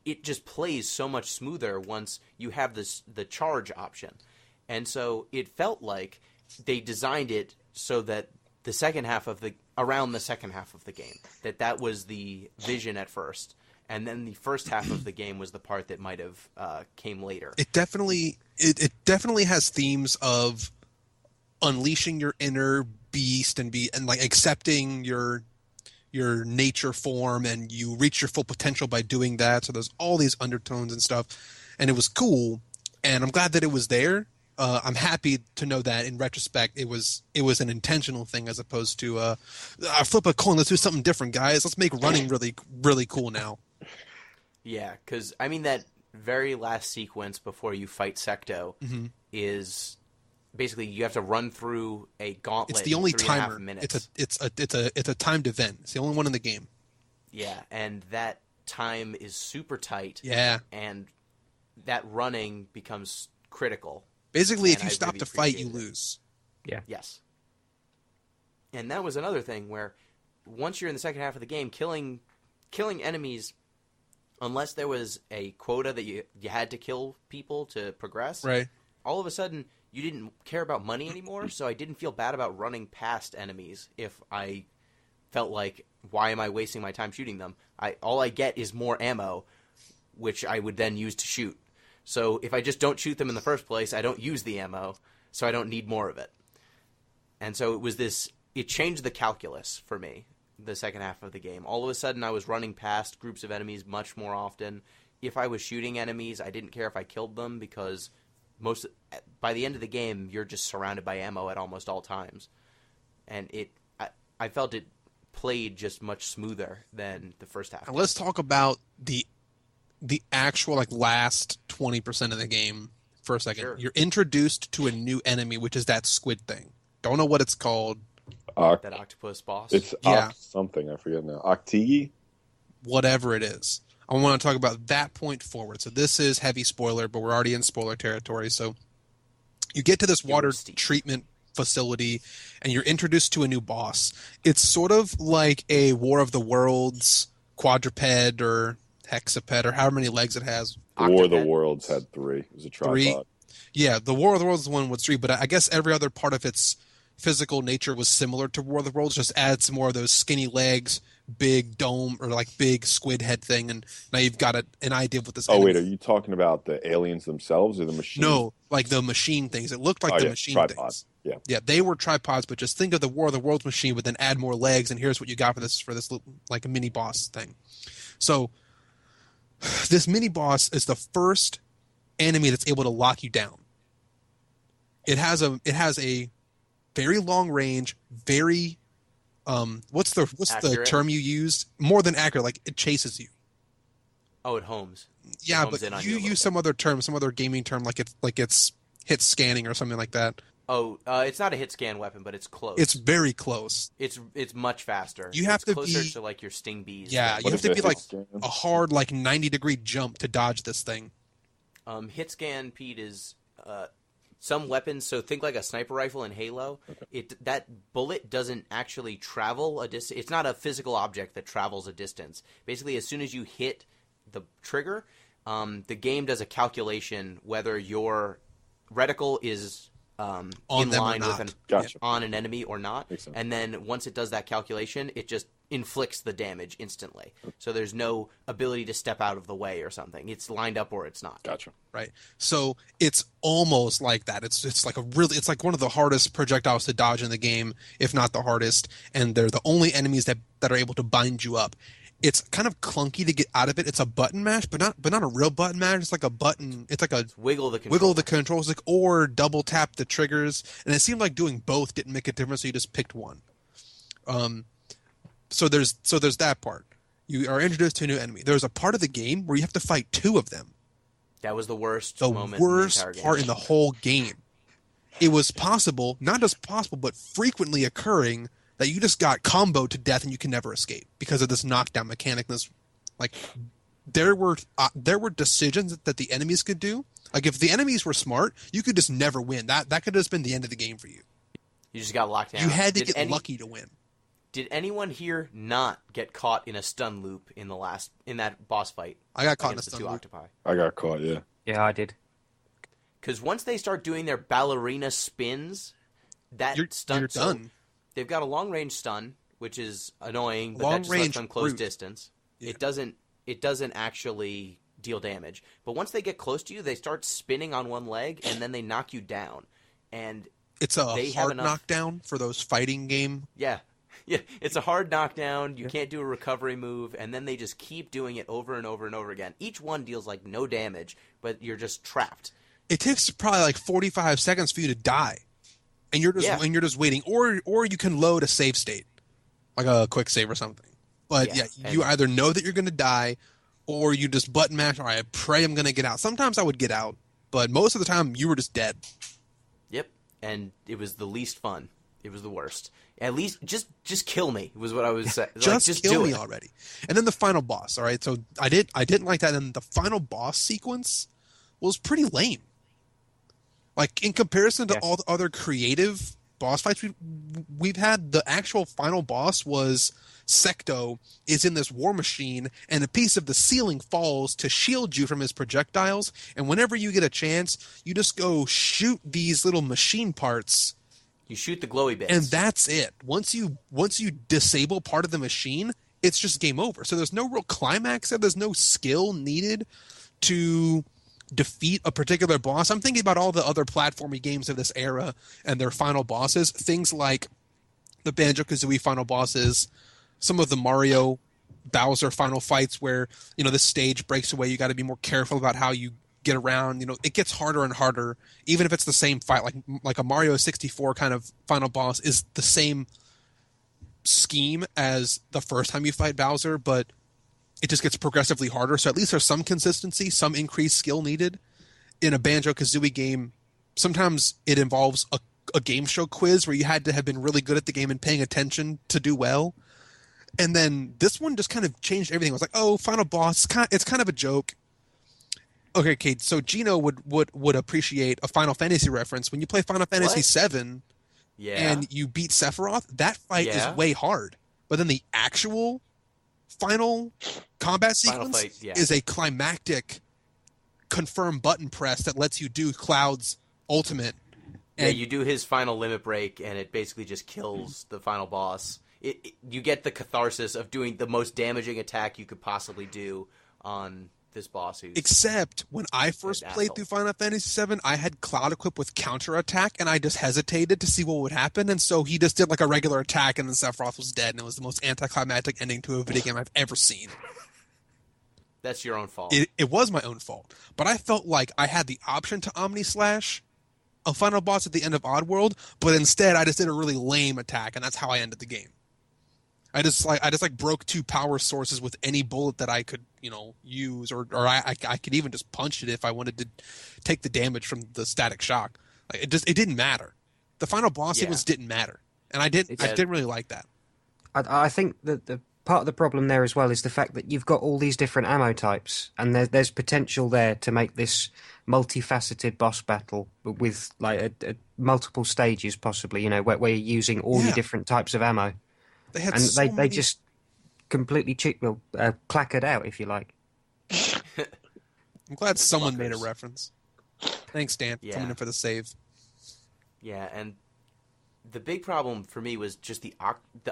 It just plays so much smoother once you have the charge option. And so it felt like they designed it so that around the second half of the game, that was the vision at first, and then the first half of the game was the part that might have came later. It definitely has themes of unleashing your inner beast and like accepting your nature form, and you reach your full potential by doing that. So there's all these undertones and stuff, and it was cool, and I'm glad that it was there. I'm happy to know that in retrospect it was an intentional thing as opposed to flip a coin, let's do something different, guys. Let's make running really really cool now. Yeah, because I mean that very last sequence before you fight Secto is basically you have to run through a gauntlet. It's the only in 3.5 timer. minutes. It's a timed event. It's the only one in the game. Yeah, and that time is super tight. Yeah. And that running becomes critical. Basically, if And you I stop really to fight, you appreciated it. lose. Yeah. Yes. And that was another thing where once you're in the second half of the game, killing enemies, unless there was a quota that you had to kill people to progress, Right. all of a sudden you didn't care about money anymore, so I didn't feel bad about running past enemies if I felt like, why am I wasting my time shooting them? All I get is more ammo, which I would then use to shoot. So if I just don't shoot them in the first place, I don't use the ammo, so I don't need more of it. And so it changed the calculus for me, the second half of the game. All of a sudden I was running past groups of enemies much more often. If I was shooting enemies, I didn't care if I killed them because by the end of the game, you're just surrounded by ammo at almost all times. And I felt it played just much smoother than the first half. Now let's talk about the actual like last 20% of the game for a second. Sure. You're introduced to a new enemy, which is that squid thing. Don't know what it's called. That octopus boss. It's Yeah. something, I forget now. Octigi? Whatever it is. I want to talk about that point forward. So this is heavy spoiler, but we're already in spoiler territory. So you get to this water steep. treatment facility, and you're introduced to a new boss. It's sort of like a War of the Worlds quadruped or hexaped or however many legs it has. War of the Octoped. Worlds had 3. It was a tripod. 3? Yeah, the War of the Worlds one was 3, but I guess every other part of its physical nature was similar to War of the Worlds, just add some more of those skinny legs, big dome, or like big squid head thing, and now you've got an idea of what this Oh, enemy wait, are you talking about the aliens themselves or the machines? No, like the machine things. It looked like Oh, the yeah, machine tripod. things. Yeah. Yeah, they were tripods, but just think of the War of the Worlds machine, but then add more legs, and here's what you got for this little, like a mini boss thing. So this mini boss is the first enemy that's able to lock you down. It has a very long range, very what's the Accurate? term you used? More than accurate, like it chases you. Oh, it homes. Yeah, homes in but on you you a little use some other term, some other gaming term, like it's hit scanning or something like that. Oh, it's not a hit scan weapon, but it's close. It's very close. It's much faster. You have it's to closer be- to like your sting bees. Yeah, than you have is to it, be like hit scan? a hard like 90-degree jump to dodge this thing. Hit scan, Pete, is some weapons. So think like a sniper rifle in Halo. That bullet doesn't actually travel a distance. It's not a physical object that travels a distance. Basically, as soon as you hit the trigger, the game does a calculation whether your reticle is On in them or line not. with Gotcha. on an enemy or not. Makes sense. And then once it does that calculation, it just inflicts the damage instantly. So there's no ability to step out of the way or something. It's lined up or it's not. Gotcha. Right. So it's almost like that. It's like one of the hardest projectiles to dodge in the game, if not the hardest, and they're the only enemies that are able to bind you up. It's kind of clunky to get out of it. It's a button mash, but not a real button mash. It's like a button. It's like a Wiggle the controls. wiggle the controls, like, or double tap the triggers. And it seemed like doing both didn't make a difference, so you just picked one. So there's that part. You are introduced to a new enemy. There's a part of the game where you have to fight two of them. That was the worst The moment worst in the entire game. part in the whole game. It was possible, not just possible, but frequently occurring that you just got comboed to death and you can never escape because of this knockdown mechanic. There were decisions that the enemies could do. Like if the enemies were smart, you could just never win. That could have just been the end of the game for you. You just got locked down. You had to get lucky to win. Did anyone here not get caught in a stun loop in that boss fight? I got caught in a against the stun two loop. octopi. I got caught, yeah. Yeah, I did. Because once they start doing their ballerina spins, You're done. They've got a long range stun, which is annoying, but Long that just lets range them close brute. distance. Yeah. It doesn't actually deal damage. But once they get close to you, they start spinning on one leg, and then they knock you down. And It's a they have hard enough- knockdown for those fighting game. yeah, it's a hard knockdown. You can't do a recovery move, and then they just keep doing it over and over and over again. Each one deals like no damage, but you're just trapped. It takes probably like 45 seconds for you to die, and you're just waiting, or you can load a save state, like a quick save or something. But you either know that you're going to die, or you just button mash. All right, I pray I'm going to get out. Sometimes I would get out, but most of the time you were just dead. Yep, and it was the least fun. It was the worst. At least just kill me was what I was saying. Just kill do me it. already. And then the final boss. All right, so I didn't like that. And the final boss sequence was pretty lame. Like in comparison to all the other creative boss fights we've had, the actual final boss was Secto is in this war machine, and a piece of the ceiling falls to shield you from his projectiles. And whenever you get a chance, you just go shoot these little machine parts. You shoot the glowy bits, And that's it. Once you disable part of the machine, it's just game over. So there's no real climax there. There's no skill needed to defeat a particular boss. I'm thinking about all the other platformy games of this era and their final bosses. Things like the Banjo-Kazooie final bosses, some of the Mario Bowser final fights where, the stage breaks away. You got to be more careful about how you get around. It gets harder and harder, even if it's the same fight. Like a Mario 64 kind of final boss is the same scheme as the first time you fight Bowser, but it just gets progressively harder. So at least there's some consistency, some increased skill needed. In a Banjo-Kazooie game, sometimes it involves a game show quiz where you had to have been really good at the game and paying attention to do well. And then this one just kind of changed everything. It was like, oh, final boss, it's kind of a joke. Okay, Kate, so Gino would appreciate a Final Fantasy reference. When you play Final Fantasy VII and you beat Sephiroth, that fight is way hard. But then the actual final combat sequence is a climactic confirm button press that lets you do Cloud's ultimate. And you do his final limit break, and it basically just kills the final boss. You get the catharsis of doing the most damaging attack you could possibly do on this boss. Except when I first played through Final Fantasy VII, I had Cloud equipped with counterattack, and I just hesitated to see what would happen, and so he just did like a regular attack, and then Sephiroth was dead, and it was the most anticlimactic ending to a video game I've ever seen. That's your own fault. It was my own fault, but I felt like I had the option to Omni-Slash a final boss at the end of Oddworld, but instead I just did a really lame attack, and that's how I ended the game. I just broke two power sources with any bullet that I could, use, or I could even just punch it if I wanted to take the damage from the static shock. Like it didn't matter. The final boss sequence didn't matter, and I didn't really like that. I think that the part of the problem there as well is the fact that you've got all these different ammo types, and there's potential there to make this multifaceted boss battle with like multiple stages, possibly. Where you're using all your different types of ammo. They just completely clackered out, if you like. I'm glad someone made a reference. Thanks, Dan, coming in for the save. Yeah, and the big problem for me was just the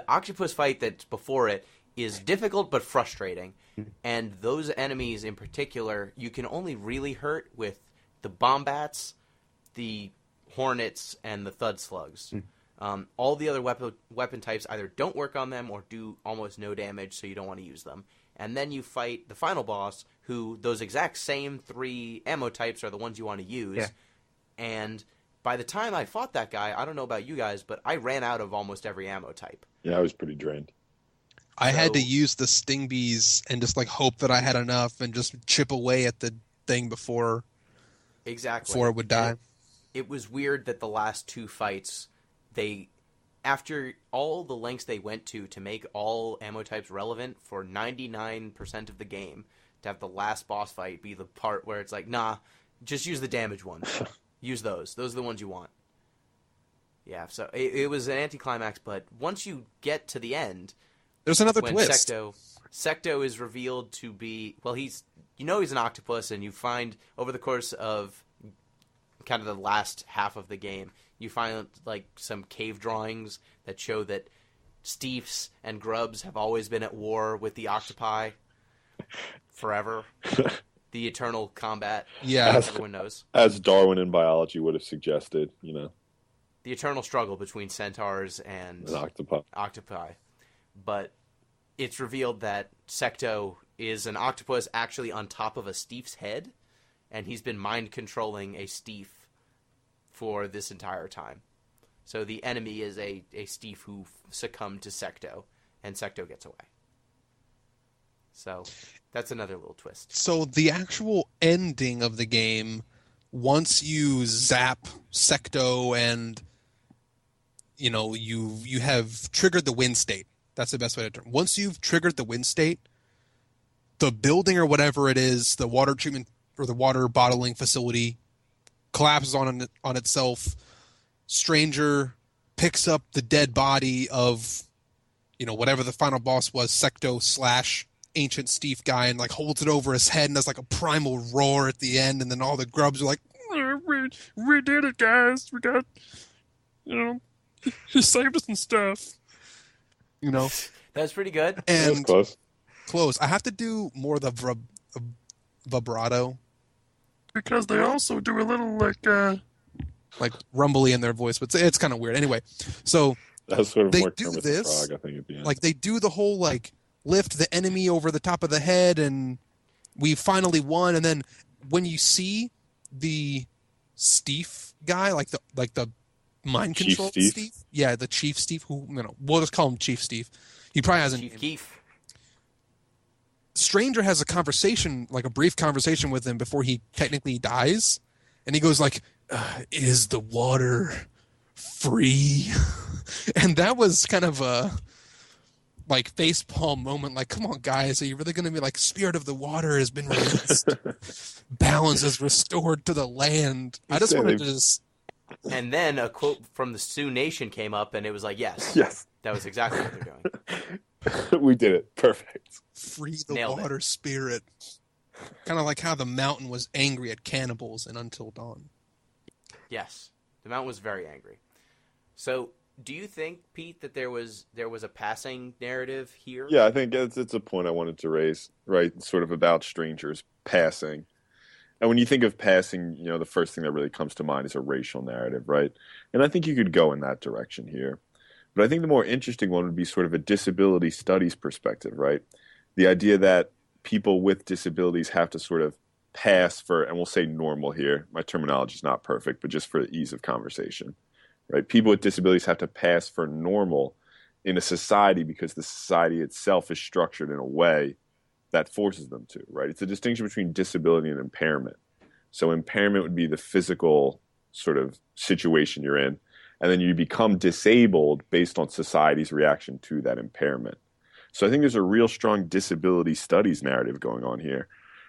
octopus fight that's before it is difficult but frustrating. And those enemies in particular, you can only really hurt with the bombats, the hornets, and the thud slugs. All the other weapon types either don't work on them or do almost no damage, so you don't want to use them. And then you fight the final boss, who those exact same 3 ammo types are the ones you want to use. Yeah. And by the time I fought that guy, I don't know about you guys, but I ran out of almost every ammo type. Yeah, I was pretty drained. I had to So- use the sting bees and just like hope that I had enough and just chip away at the thing before Exactly. it would die. And it was weird that the last 2 fights, after all the lengths they went to make all ammo types relevant for 99% of the game, to have the last boss fight be the part where it's like, nah, just use the damage ones. Use those. Those are the ones you want. Yeah, so it was an anticlimax, but once you get to the end, There's another when twist. Secto is revealed to be, well, he's an octopus, and you find over the course of kind of the last half of the game, you find like some cave drawings that show that Steefs and Grubs have always been at war with the octopi forever. The eternal combat, Yeah. as everyone knows. As Darwin in biology would have suggested, The eternal struggle between centaurs and an octopus. octopi. But it's revealed that Secto is an octopus actually on top of a Steef's head, and he's been mind-controlling a Steef for this entire time. So the enemy is a Steef who succumbed to Secto, and Secto gets away. So that's another little twist. So the actual ending of the game, once you zap Secto and you have triggered the win state. That's the best way to term. Once you've triggered the win state, the building or whatever it is, the water treatment or the water bottling facility collapses on itself. Stranger picks up the dead body of whatever the final boss was, Secto / ancient Steve guy, and like holds it over his head, and there's like a primal roar at the end, and then all the grubs are like, we did it, guys. We got, he saved us and stuff. That's pretty good. That was And close. close. I have to do more of the vibrato because they also do a little like rumbly in their voice, but it's kind of weird. Anyway, so That's sort of they more do Kermit the this, Frog, I think, at the end. like they do the whole like lift the enemy over the top of the head, and we finally won. And then when you see the Steve guy, like the mind Chief control Steve? yeah, the Chief Steve, who we'll just call him Chief Steve. He probably hasn't. Chief Keef. Stranger has a conversation, like a brief conversation with him before he technically dies, and he goes like, "Is the water free?" And that was kind of a like facepalm moment. Like, come on, guys, are you really going to be like, "Spirit of the water has been released, balance is restored to the land"? I just wanted to just. And then a quote from the Sioux Nation came up, and it was like, yes, Yes. that was exactly what they're doing. We did it. Perfect. Free the Nailed it. water spirit. Kind of like how the mountain was angry at cannibals in Until Dawn. Yes, the mountain was very angry. So, do you think, Pete, that there was a passing narrative here? Yeah, I think it's a point I wanted to raise, right? Sort of about strangers passing. And when you think of passing, the first thing that really comes to mind is a racial narrative, right? And I think you could go in that direction here. But I think the more interesting one would be sort of a disability studies perspective, right? The idea that people with disabilities have to sort of pass for, and we'll say normal here. My terminology is not perfect, but just for ease of conversation, right? People with disabilities have to pass for normal in a society because the society itself is structured in a way that forces them to, right? It's a distinction between disability and impairment. So impairment would be the physical sort of situation you're in, and then you become disabled based on society's reaction to that impairment. So I think there's a real strong disability studies narrative going on here,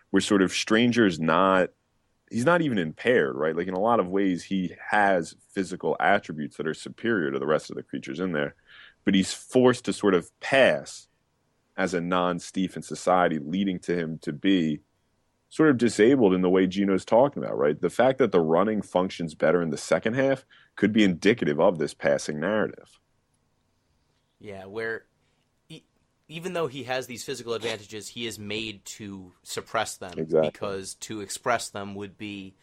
where sort of Stranger's he's not even impaired, right? Like in a lot of ways, he has physical attributes that are superior to the rest of the creatures in there, but he's forced to sort of pass as a non-Steve in society, leading to him to be sort of disabled in the way Gino's talking about, right? The fact that the running functions better in the second half could be indicative of this passing narrative. Yeah, where even though he has these physical advantages, he is made to suppress them Exactly. because to express them would be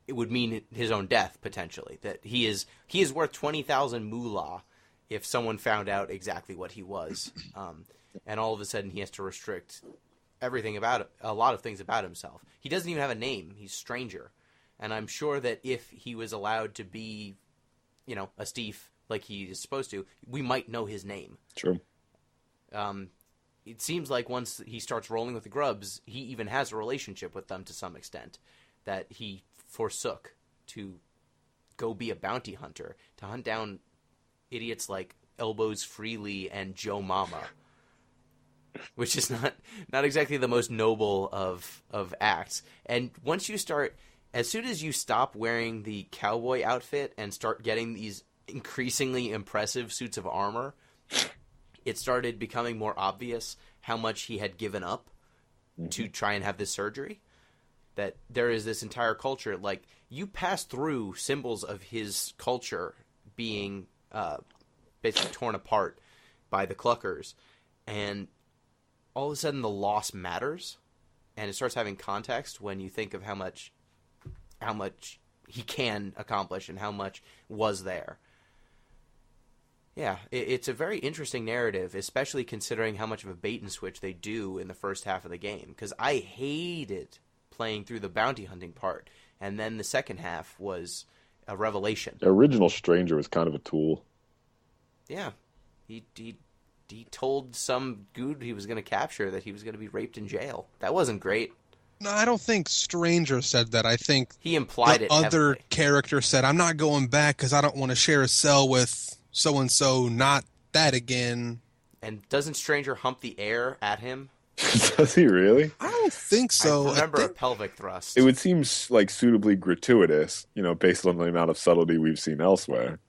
it would mean his own death potentially. That he is worth 20,000 moolah if someone found out exactly what he was, and all of a sudden he has to restrict everything about a lot of things about himself. He doesn't even have a name. He's stranger, and I'm sure that if he was allowed to be, a Steve like he is supposed to, we might know his name. True. It seems like once he starts rolling with the grubs, he even has a relationship with them to some extent, that he forsook to go be a bounty hunter, to hunt down idiots like Elbows Freely and Joe Mama, which is not exactly the most noble of acts. And once you start, as soon as you stop wearing the cowboy outfit and start getting these increasingly impressive suits of armor, it started becoming more obvious how much he had given up to try and have this surgery. That there is this entire culture, like, you pass through symbols of his culture being basically torn apart by the Cluckers, and all of a sudden the loss matters, and it starts having context when you think of how much he can accomplish and how much was there. Yeah, it's a very interesting narrative, especially considering how much of a bait and switch they do in the first half of the game, because I hated playing through the bounty hunting part, and then the second half was a revelation. The original Stranger was kind of a tool. Yeah, he told some dude he was going to capture that he was going to be raped in jail. That wasn't great. No, I don't think Stranger said that. I think he implied the it. Other heavily. character said, "I'm not going back because I don't want to share a cell with so and so. Not that again." And doesn't Stranger hump the air at him? Does he really? I don't think so. I remember I a pelvic thrust. It would seem like suitably gratuitous, based on the amount of subtlety we've seen elsewhere.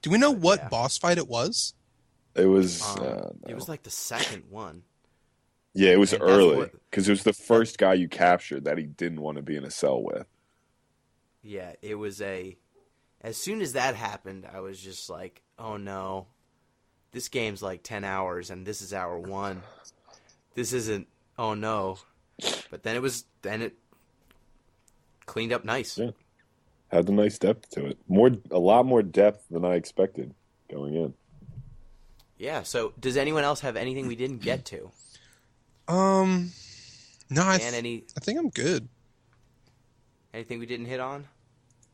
Do we know what Yeah. boss fight it was? It was. It was like the second one. Yeah, it was And that's early what- because it was the first guy you captured that he didn't want to be in a cell with. Yeah, it was as soon as that happened, I was just like, oh no, this game's like 10 hours and this is hour 1. This isn't, oh no. But then it cleaned up nice. Yeah. Had a nice depth to it. A lot more depth than I expected going in. Yeah, so does anyone else have anything we didn't get to? No, I think I'm good. Anything we didn't hit on?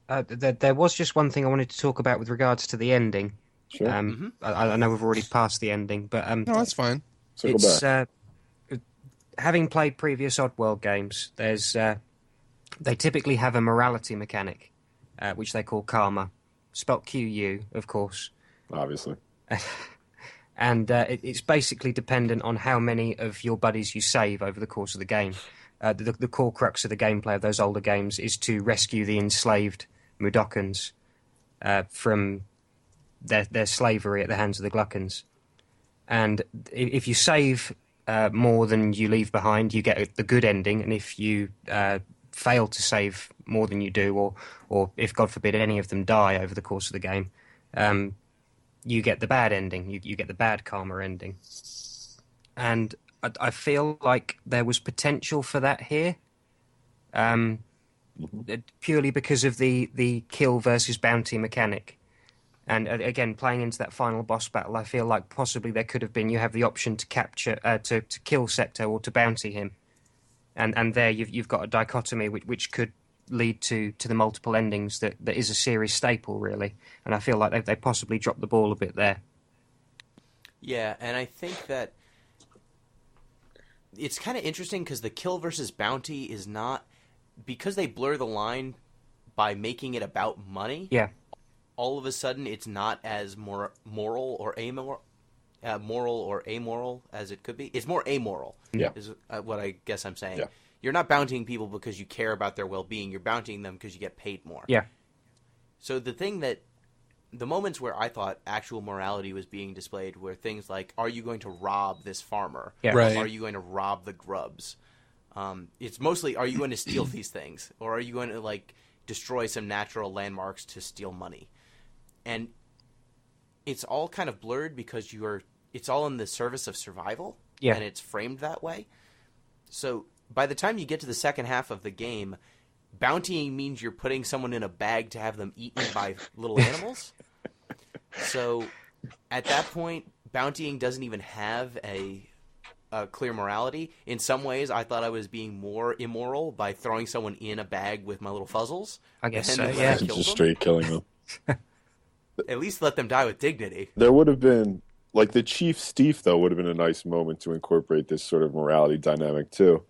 There was just one thing I wanted to talk about with regards to the ending. Sure. I know we've already passed the ending, but No, that's fine. Circle it's back. Having played previous Oddworld games, there's they typically have a morality mechanic, which they call karma, spelt QU, of course. Obviously. And it's basically dependent on how many of your buddies you save over the course of the game. The core crux of the gameplay of those older games is to rescue the enslaved Mudokons from their slavery at the hands of the Gluckons. And if you save more than you leave behind, you get the good ending. And if you fail to save more than you do, or if, God forbid, any of them die over the course of the game, you get the bad ending. You get the bad karma ending. And I feel like there was potential for that here, purely because of the kill versus bounty mechanic. And again, playing into that final boss battle, I feel like possibly there could have been, you have the option to capture, to kill Sector or to bounty him. And there you've got a dichotomy which could lead to the multiple endings that is a series staple, really. And I feel like they possibly dropped the ball a bit there. Yeah, and I think that it's kind of interesting because the kill versus bounty is not, because they blur the line by making it about money. Yeah. All of a sudden, it's not as moral or amoral as it could be. It's more amoral. Yeah. Is what I guess I'm saying. Yeah. You're not bountying people because you care about their well-being. You're bountying them because you get paid more. Yeah. So the moments where I thought actual morality was being displayed were things like, are you going to rob this farmer? Yeah. Right. Are you going to rob the grubs? It's mostly, are you going to steal these things? Or are you going to, destroy some natural landmarks to steal money? And it's all kind of blurred because it's all in the service of survival. Yeah. And it's framed that way. So by the time you get to the second half of the game, bountying means you're putting someone in a bag to have them eaten by little animals. So at that point, bountying doesn't even have a clear morality. In some ways, I thought I was being more immoral by throwing someone in a bag with my little fuzzles. I guess And so, when yeah. I killed Just them, straight killing them. at least let them die with dignity. There would have been, like, the Chief Steef, though, would have been a nice moment to incorporate this sort of morality dynamic, too.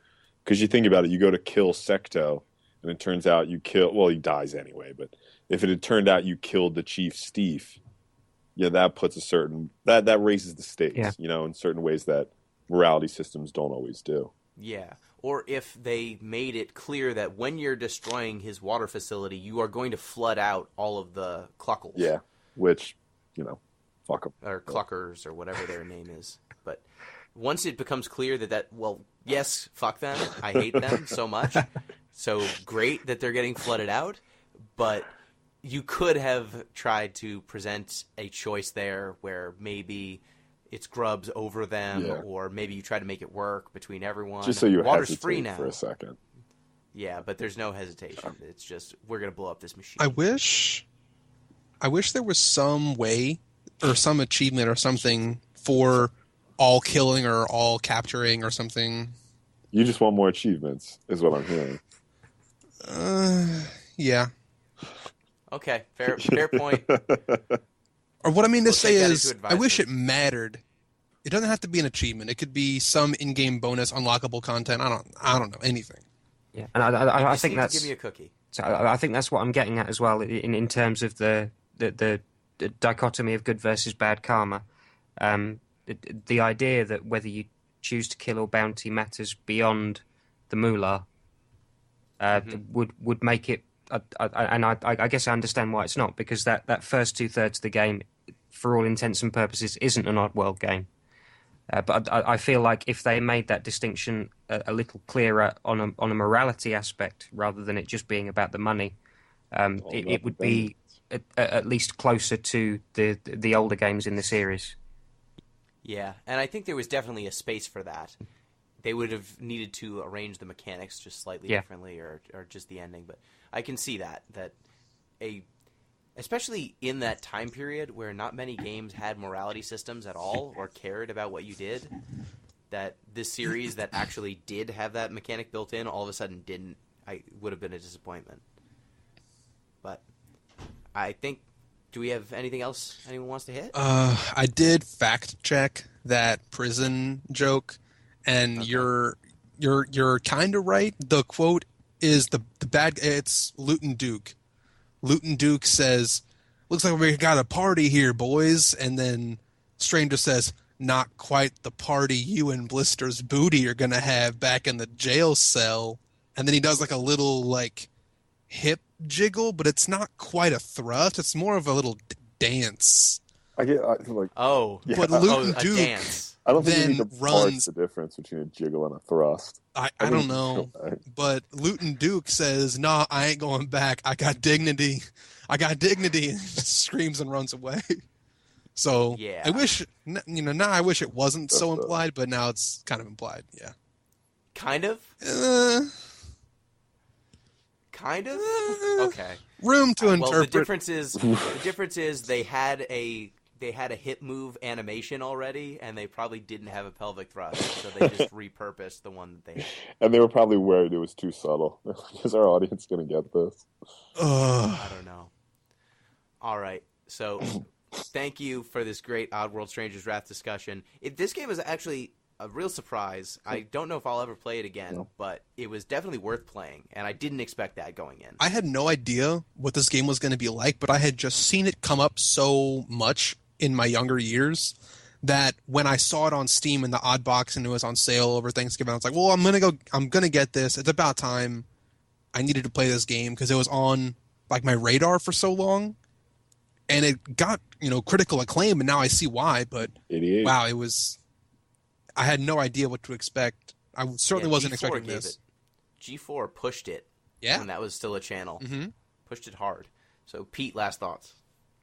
Because you think about it, you go to kill Secto, and it turns out you kill, well, he dies anyway, but if it had turned out you killed the Chief Steef, yeah, that puts a certain, that raises the stakes, you know, in certain ways that morality systems don't always do. Yeah. Or if they made it clear that when you're destroying his water facility, you are going to flood out all of the cluckles. Yeah, which, you know, fuck them. Or cluckers, or whatever their name is. But once it becomes clear well, yes, fuck them. I hate them so much. So great that they're getting flooded out. But you could have tried to present a choice there where maybe it's grubs over them, or maybe you try to make it work between everyone. Just so you Water's hesitate free now for a second. Yeah, but there's no hesitation. It's just, we're going to blow up this machine. I wish there was some way or some achievement or something for all killing or all capturing or something. You just want more achievements, is what I'm hearing. Yeah. Okay, fair point. Or what I mean to We'll say take that is, into I wish it advisement. mattered. It doesn't have to be an achievement. It could be some in-game bonus, unlockable content. I don't know, anything. Yeah, and I Just think need to that's. give me a cookie. So I think that's what I'm getting at as well in terms of the dichotomy of good versus bad karma. The idea that whether you choose to kill or bounty matters beyond the moolah would make it. And I guess I understand why it's not, because that first 2/3 of the game, for all intents and purposes, isn't an Oddworld game. But I feel like if they made that distinction a little clearer on a morality aspect, rather than it just being about the money, it would be at least closer to the older games in the series. Yeah, and I think there was definitely a space for that. They would have needed to arrange the mechanics just slightly differently, or just the ending. But I can see that especially in that time period where not many games had morality systems at all or cared about what you did, that this series that actually did have that mechanic built in all of a sudden didn't. I would have been a disappointment. But I think, do we have anything else anyone wants to hit? I did fact check that prison joke, and you're kind of right. The quote is the bad. It's Luton Duke. Luton Duke says, "Looks like we got a party here, boys." And then Stranger says, "Not quite the party you and Blister's booty are gonna have back in the jail cell." And then he does like a little like hip jiggle, but it's not quite a thrust. It's more of a little dance. But Luton a Duke, dance. I don't think then you need to parse runs. the difference between a jiggle and a thrust. I don't know, but Luton Duke says, "Nah, I ain't going back. I got dignity. I got dignity," and screams and runs away. So Yeah. I wish, now I wish it wasn't so implied, but now it's kind of implied. Yeah. Kind of? Kind of? Okay. Room to Well, interpret. the difference is they had a hip move animation already, and they probably didn't have a pelvic thrust, so they just repurposed the one that they had. And they were probably worried it was too subtle. Is our audience going to get this? I don't know. All right. So thank you for this great Oddworld Stranger's Wrath discussion. This game is actually a real surprise. I don't know if I'll ever play it again, but it was definitely worth playing, and I didn't expect that going in. I had no idea what this game was going to be like, but I had just seen it come up so much in my younger years that when I saw it on Steam in the odd box and it was on sale over Thanksgiving, I was like, well, I'm going to get this. It's about time. I needed to play this game because it was on like my radar for so long, and it got, critical acclaim, and now I see why, but 88. wow, I had no idea what to expect. I certainly wasn't G4 expecting gave this. G4 pushed it when that was still a channel. Mm-hmm. Pushed it hard. So, Pete, last thoughts.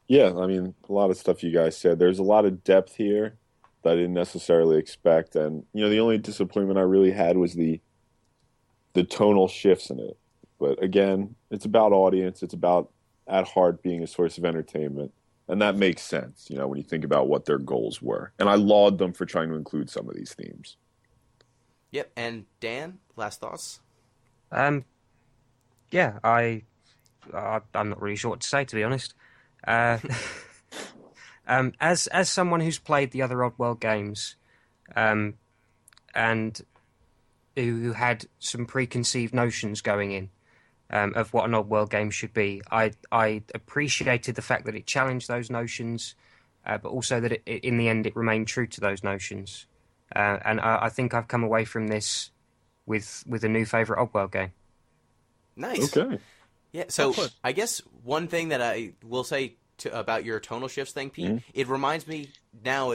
Yeah, I mean, a lot of stuff you guys said. There's a lot of depth here that I didn't necessarily expect. And, the only disappointment I really had was the tonal shifts in it. But again, it's about audience. It's about, at heart, being a source of entertainment. And that makes sense, when you think about what their goals were. And I laud them for trying to include some of these themes. Yep. And Dan, last thoughts? Yeah, I'm not really sure what to say, to be honest. As someone who's played the other Oddworld games, and who had some preconceived notions going in of what an Oddworld game should be, I appreciated the fact that it challenged those notions, but also that in the end it remained true to those notions. And I think I've come away from this with a new favourite Oddworld game. Nice. Okay. Yeah, so I guess one thing that I will say about your tonal shifts thing, Pete, it reminds me now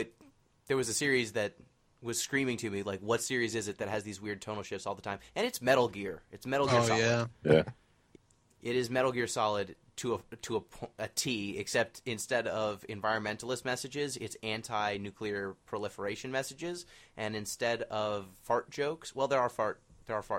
there was a series that was screaming to me, like, what series is it that has these weird tonal shifts all the time? And it's Metal Gear. It's Metal Gear Solid. Yeah. It is Metal Gear Solid to a T, except instead of environmentalist messages, it's anti-nuclear proliferation messages, and instead of fart jokes, well, there are fart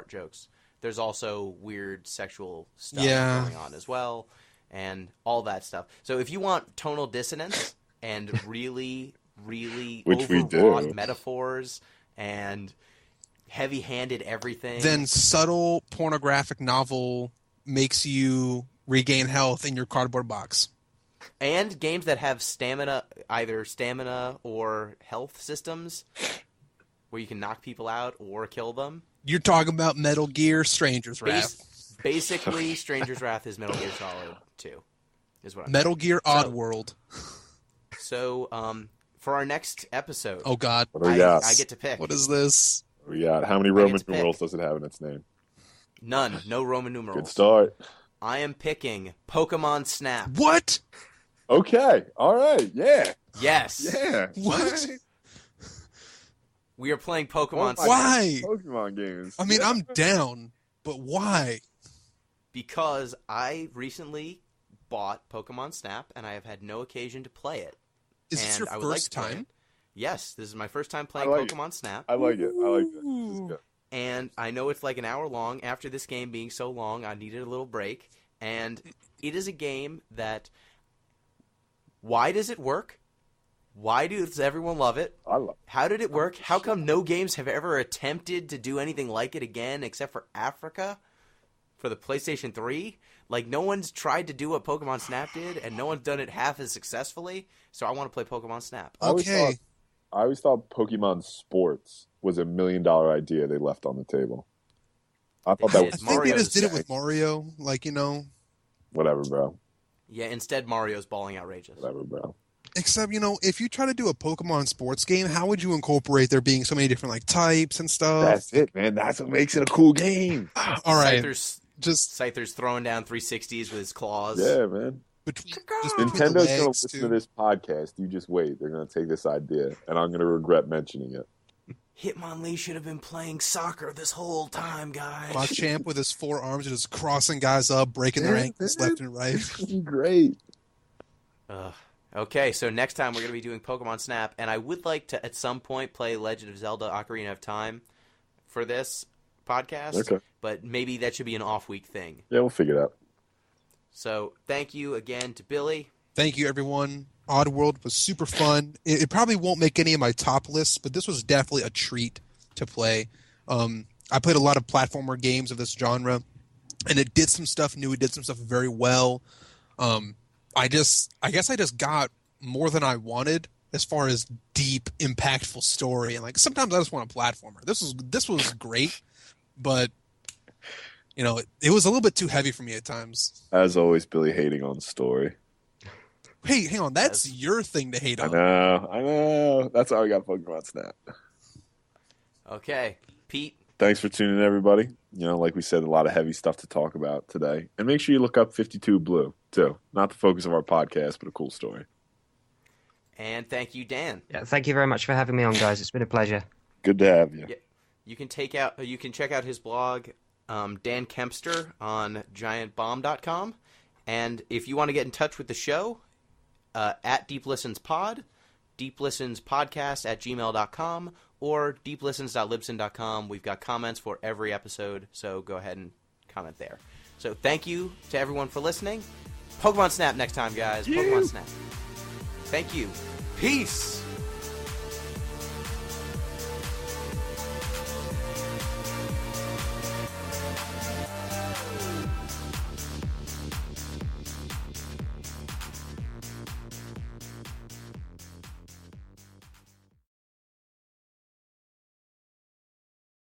jokes. There's also weird sexual stuff going on as well, and all that stuff. So if you want tonal dissonance and really, really overwrought metaphors and heavy-handed everything, then subtle pornographic novel makes you regain health in your cardboard box. And games that have either stamina or health systems where you can knock people out or kill them. You're talking about Metal Gear Stranger's Wrath. Basically, Stranger's Wrath is Metal Gear Solid 2. Is what I'm Metal Gear Oddworld. So, for our next episode... Oh, God. I get to pick. What is this? What do we got? How many Roman numerals does it have in its name? None. No Roman numerals. Good start. I am picking Pokemon Snap. What? Okay. All right. Yeah. Yes. Yeah. What? We are playing Pokemon Snap. Why? Pokemon games. I mean, I'm down, but why? Because I recently bought Pokemon Snap, and I have had no occasion to play it. Is this your first time? Yes, this is my first time playing Pokemon Snap. I like it. I like it. This is good. And I know it's like an hour long. After this game being so long, I needed a little break. And it is a game that... Why does it work? Why does everyone love it? I love it. How did it work? How come no games have ever attempted to do anything like it again except for Africa for the PlayStation 3? Like, no one's tried to do what Pokemon Snap did, and no one's done it half as successfully. So I want to play Pokemon Snap. Okay. I always thought Pokemon Sports was $1 million idea they left on the table. I thought that was... I think they just did it with Mario. Like, Whatever, bro. Yeah, instead Mario's balling outrageous. Whatever, bro. Except, if you try to do a Pokemon sports game, how would you incorporate there being so many different, types and stuff? That's it, man. That's what makes it a cool game. All right. Scyther's throwing down 360s with his claws. Yeah, man. Nintendo's going to listen to this podcast. You just wait. They're going to take this idea, and I'm going to regret mentioning it. Hitmonlee should have been playing soccer this whole time, guys. Machamp with his 4 arms and just crossing guys up, breaking their ankles left and right. Great. Okay, so next time we're going to be doing Pokemon Snap, and I would like to, at some point, play Legend of Zelda Ocarina of Time for this podcast. Okay. But maybe that should be an off-week thing. Yeah, we'll figure it out. So thank you again to Billy. Thank you, everyone. Oddworld was super fun. It probably won't make any of my top lists, but this was definitely a treat to play. I played a lot of platformer games of this genre, and it did some stuff new. It did some stuff very well. I guess I just got more than I wanted as far as deep, impactful story. And sometimes I just want a platformer. This was great, but it was a little bit too heavy for me at times. As always, Billy hating on story. Hey, hang on. That's your thing to hate on. I know. That's how I got Pokemon Snap. Okay, Pete. Thanks for tuning in, everybody. Like we said, a lot of heavy stuff to talk about today. And make sure you look up 52 Blue, too. Not the focus of our podcast, but a cool story. And thank you, Dan. Yeah, thank you very much for having me on, guys. It's been a pleasure. Good to have you. Yeah, you can check out his blog, Dan Kempster, on giantbomb.com. And if you want to get in touch with the show, at Deep Listens Pod, deeplistenspodcast@gmail.com, or deeplistens.libsyn.com. We've got comments for every episode, so go ahead and comment there. So thank you to everyone for listening. Pokemon Snap next time, guys. Pokemon Snap. Thank you. Peace.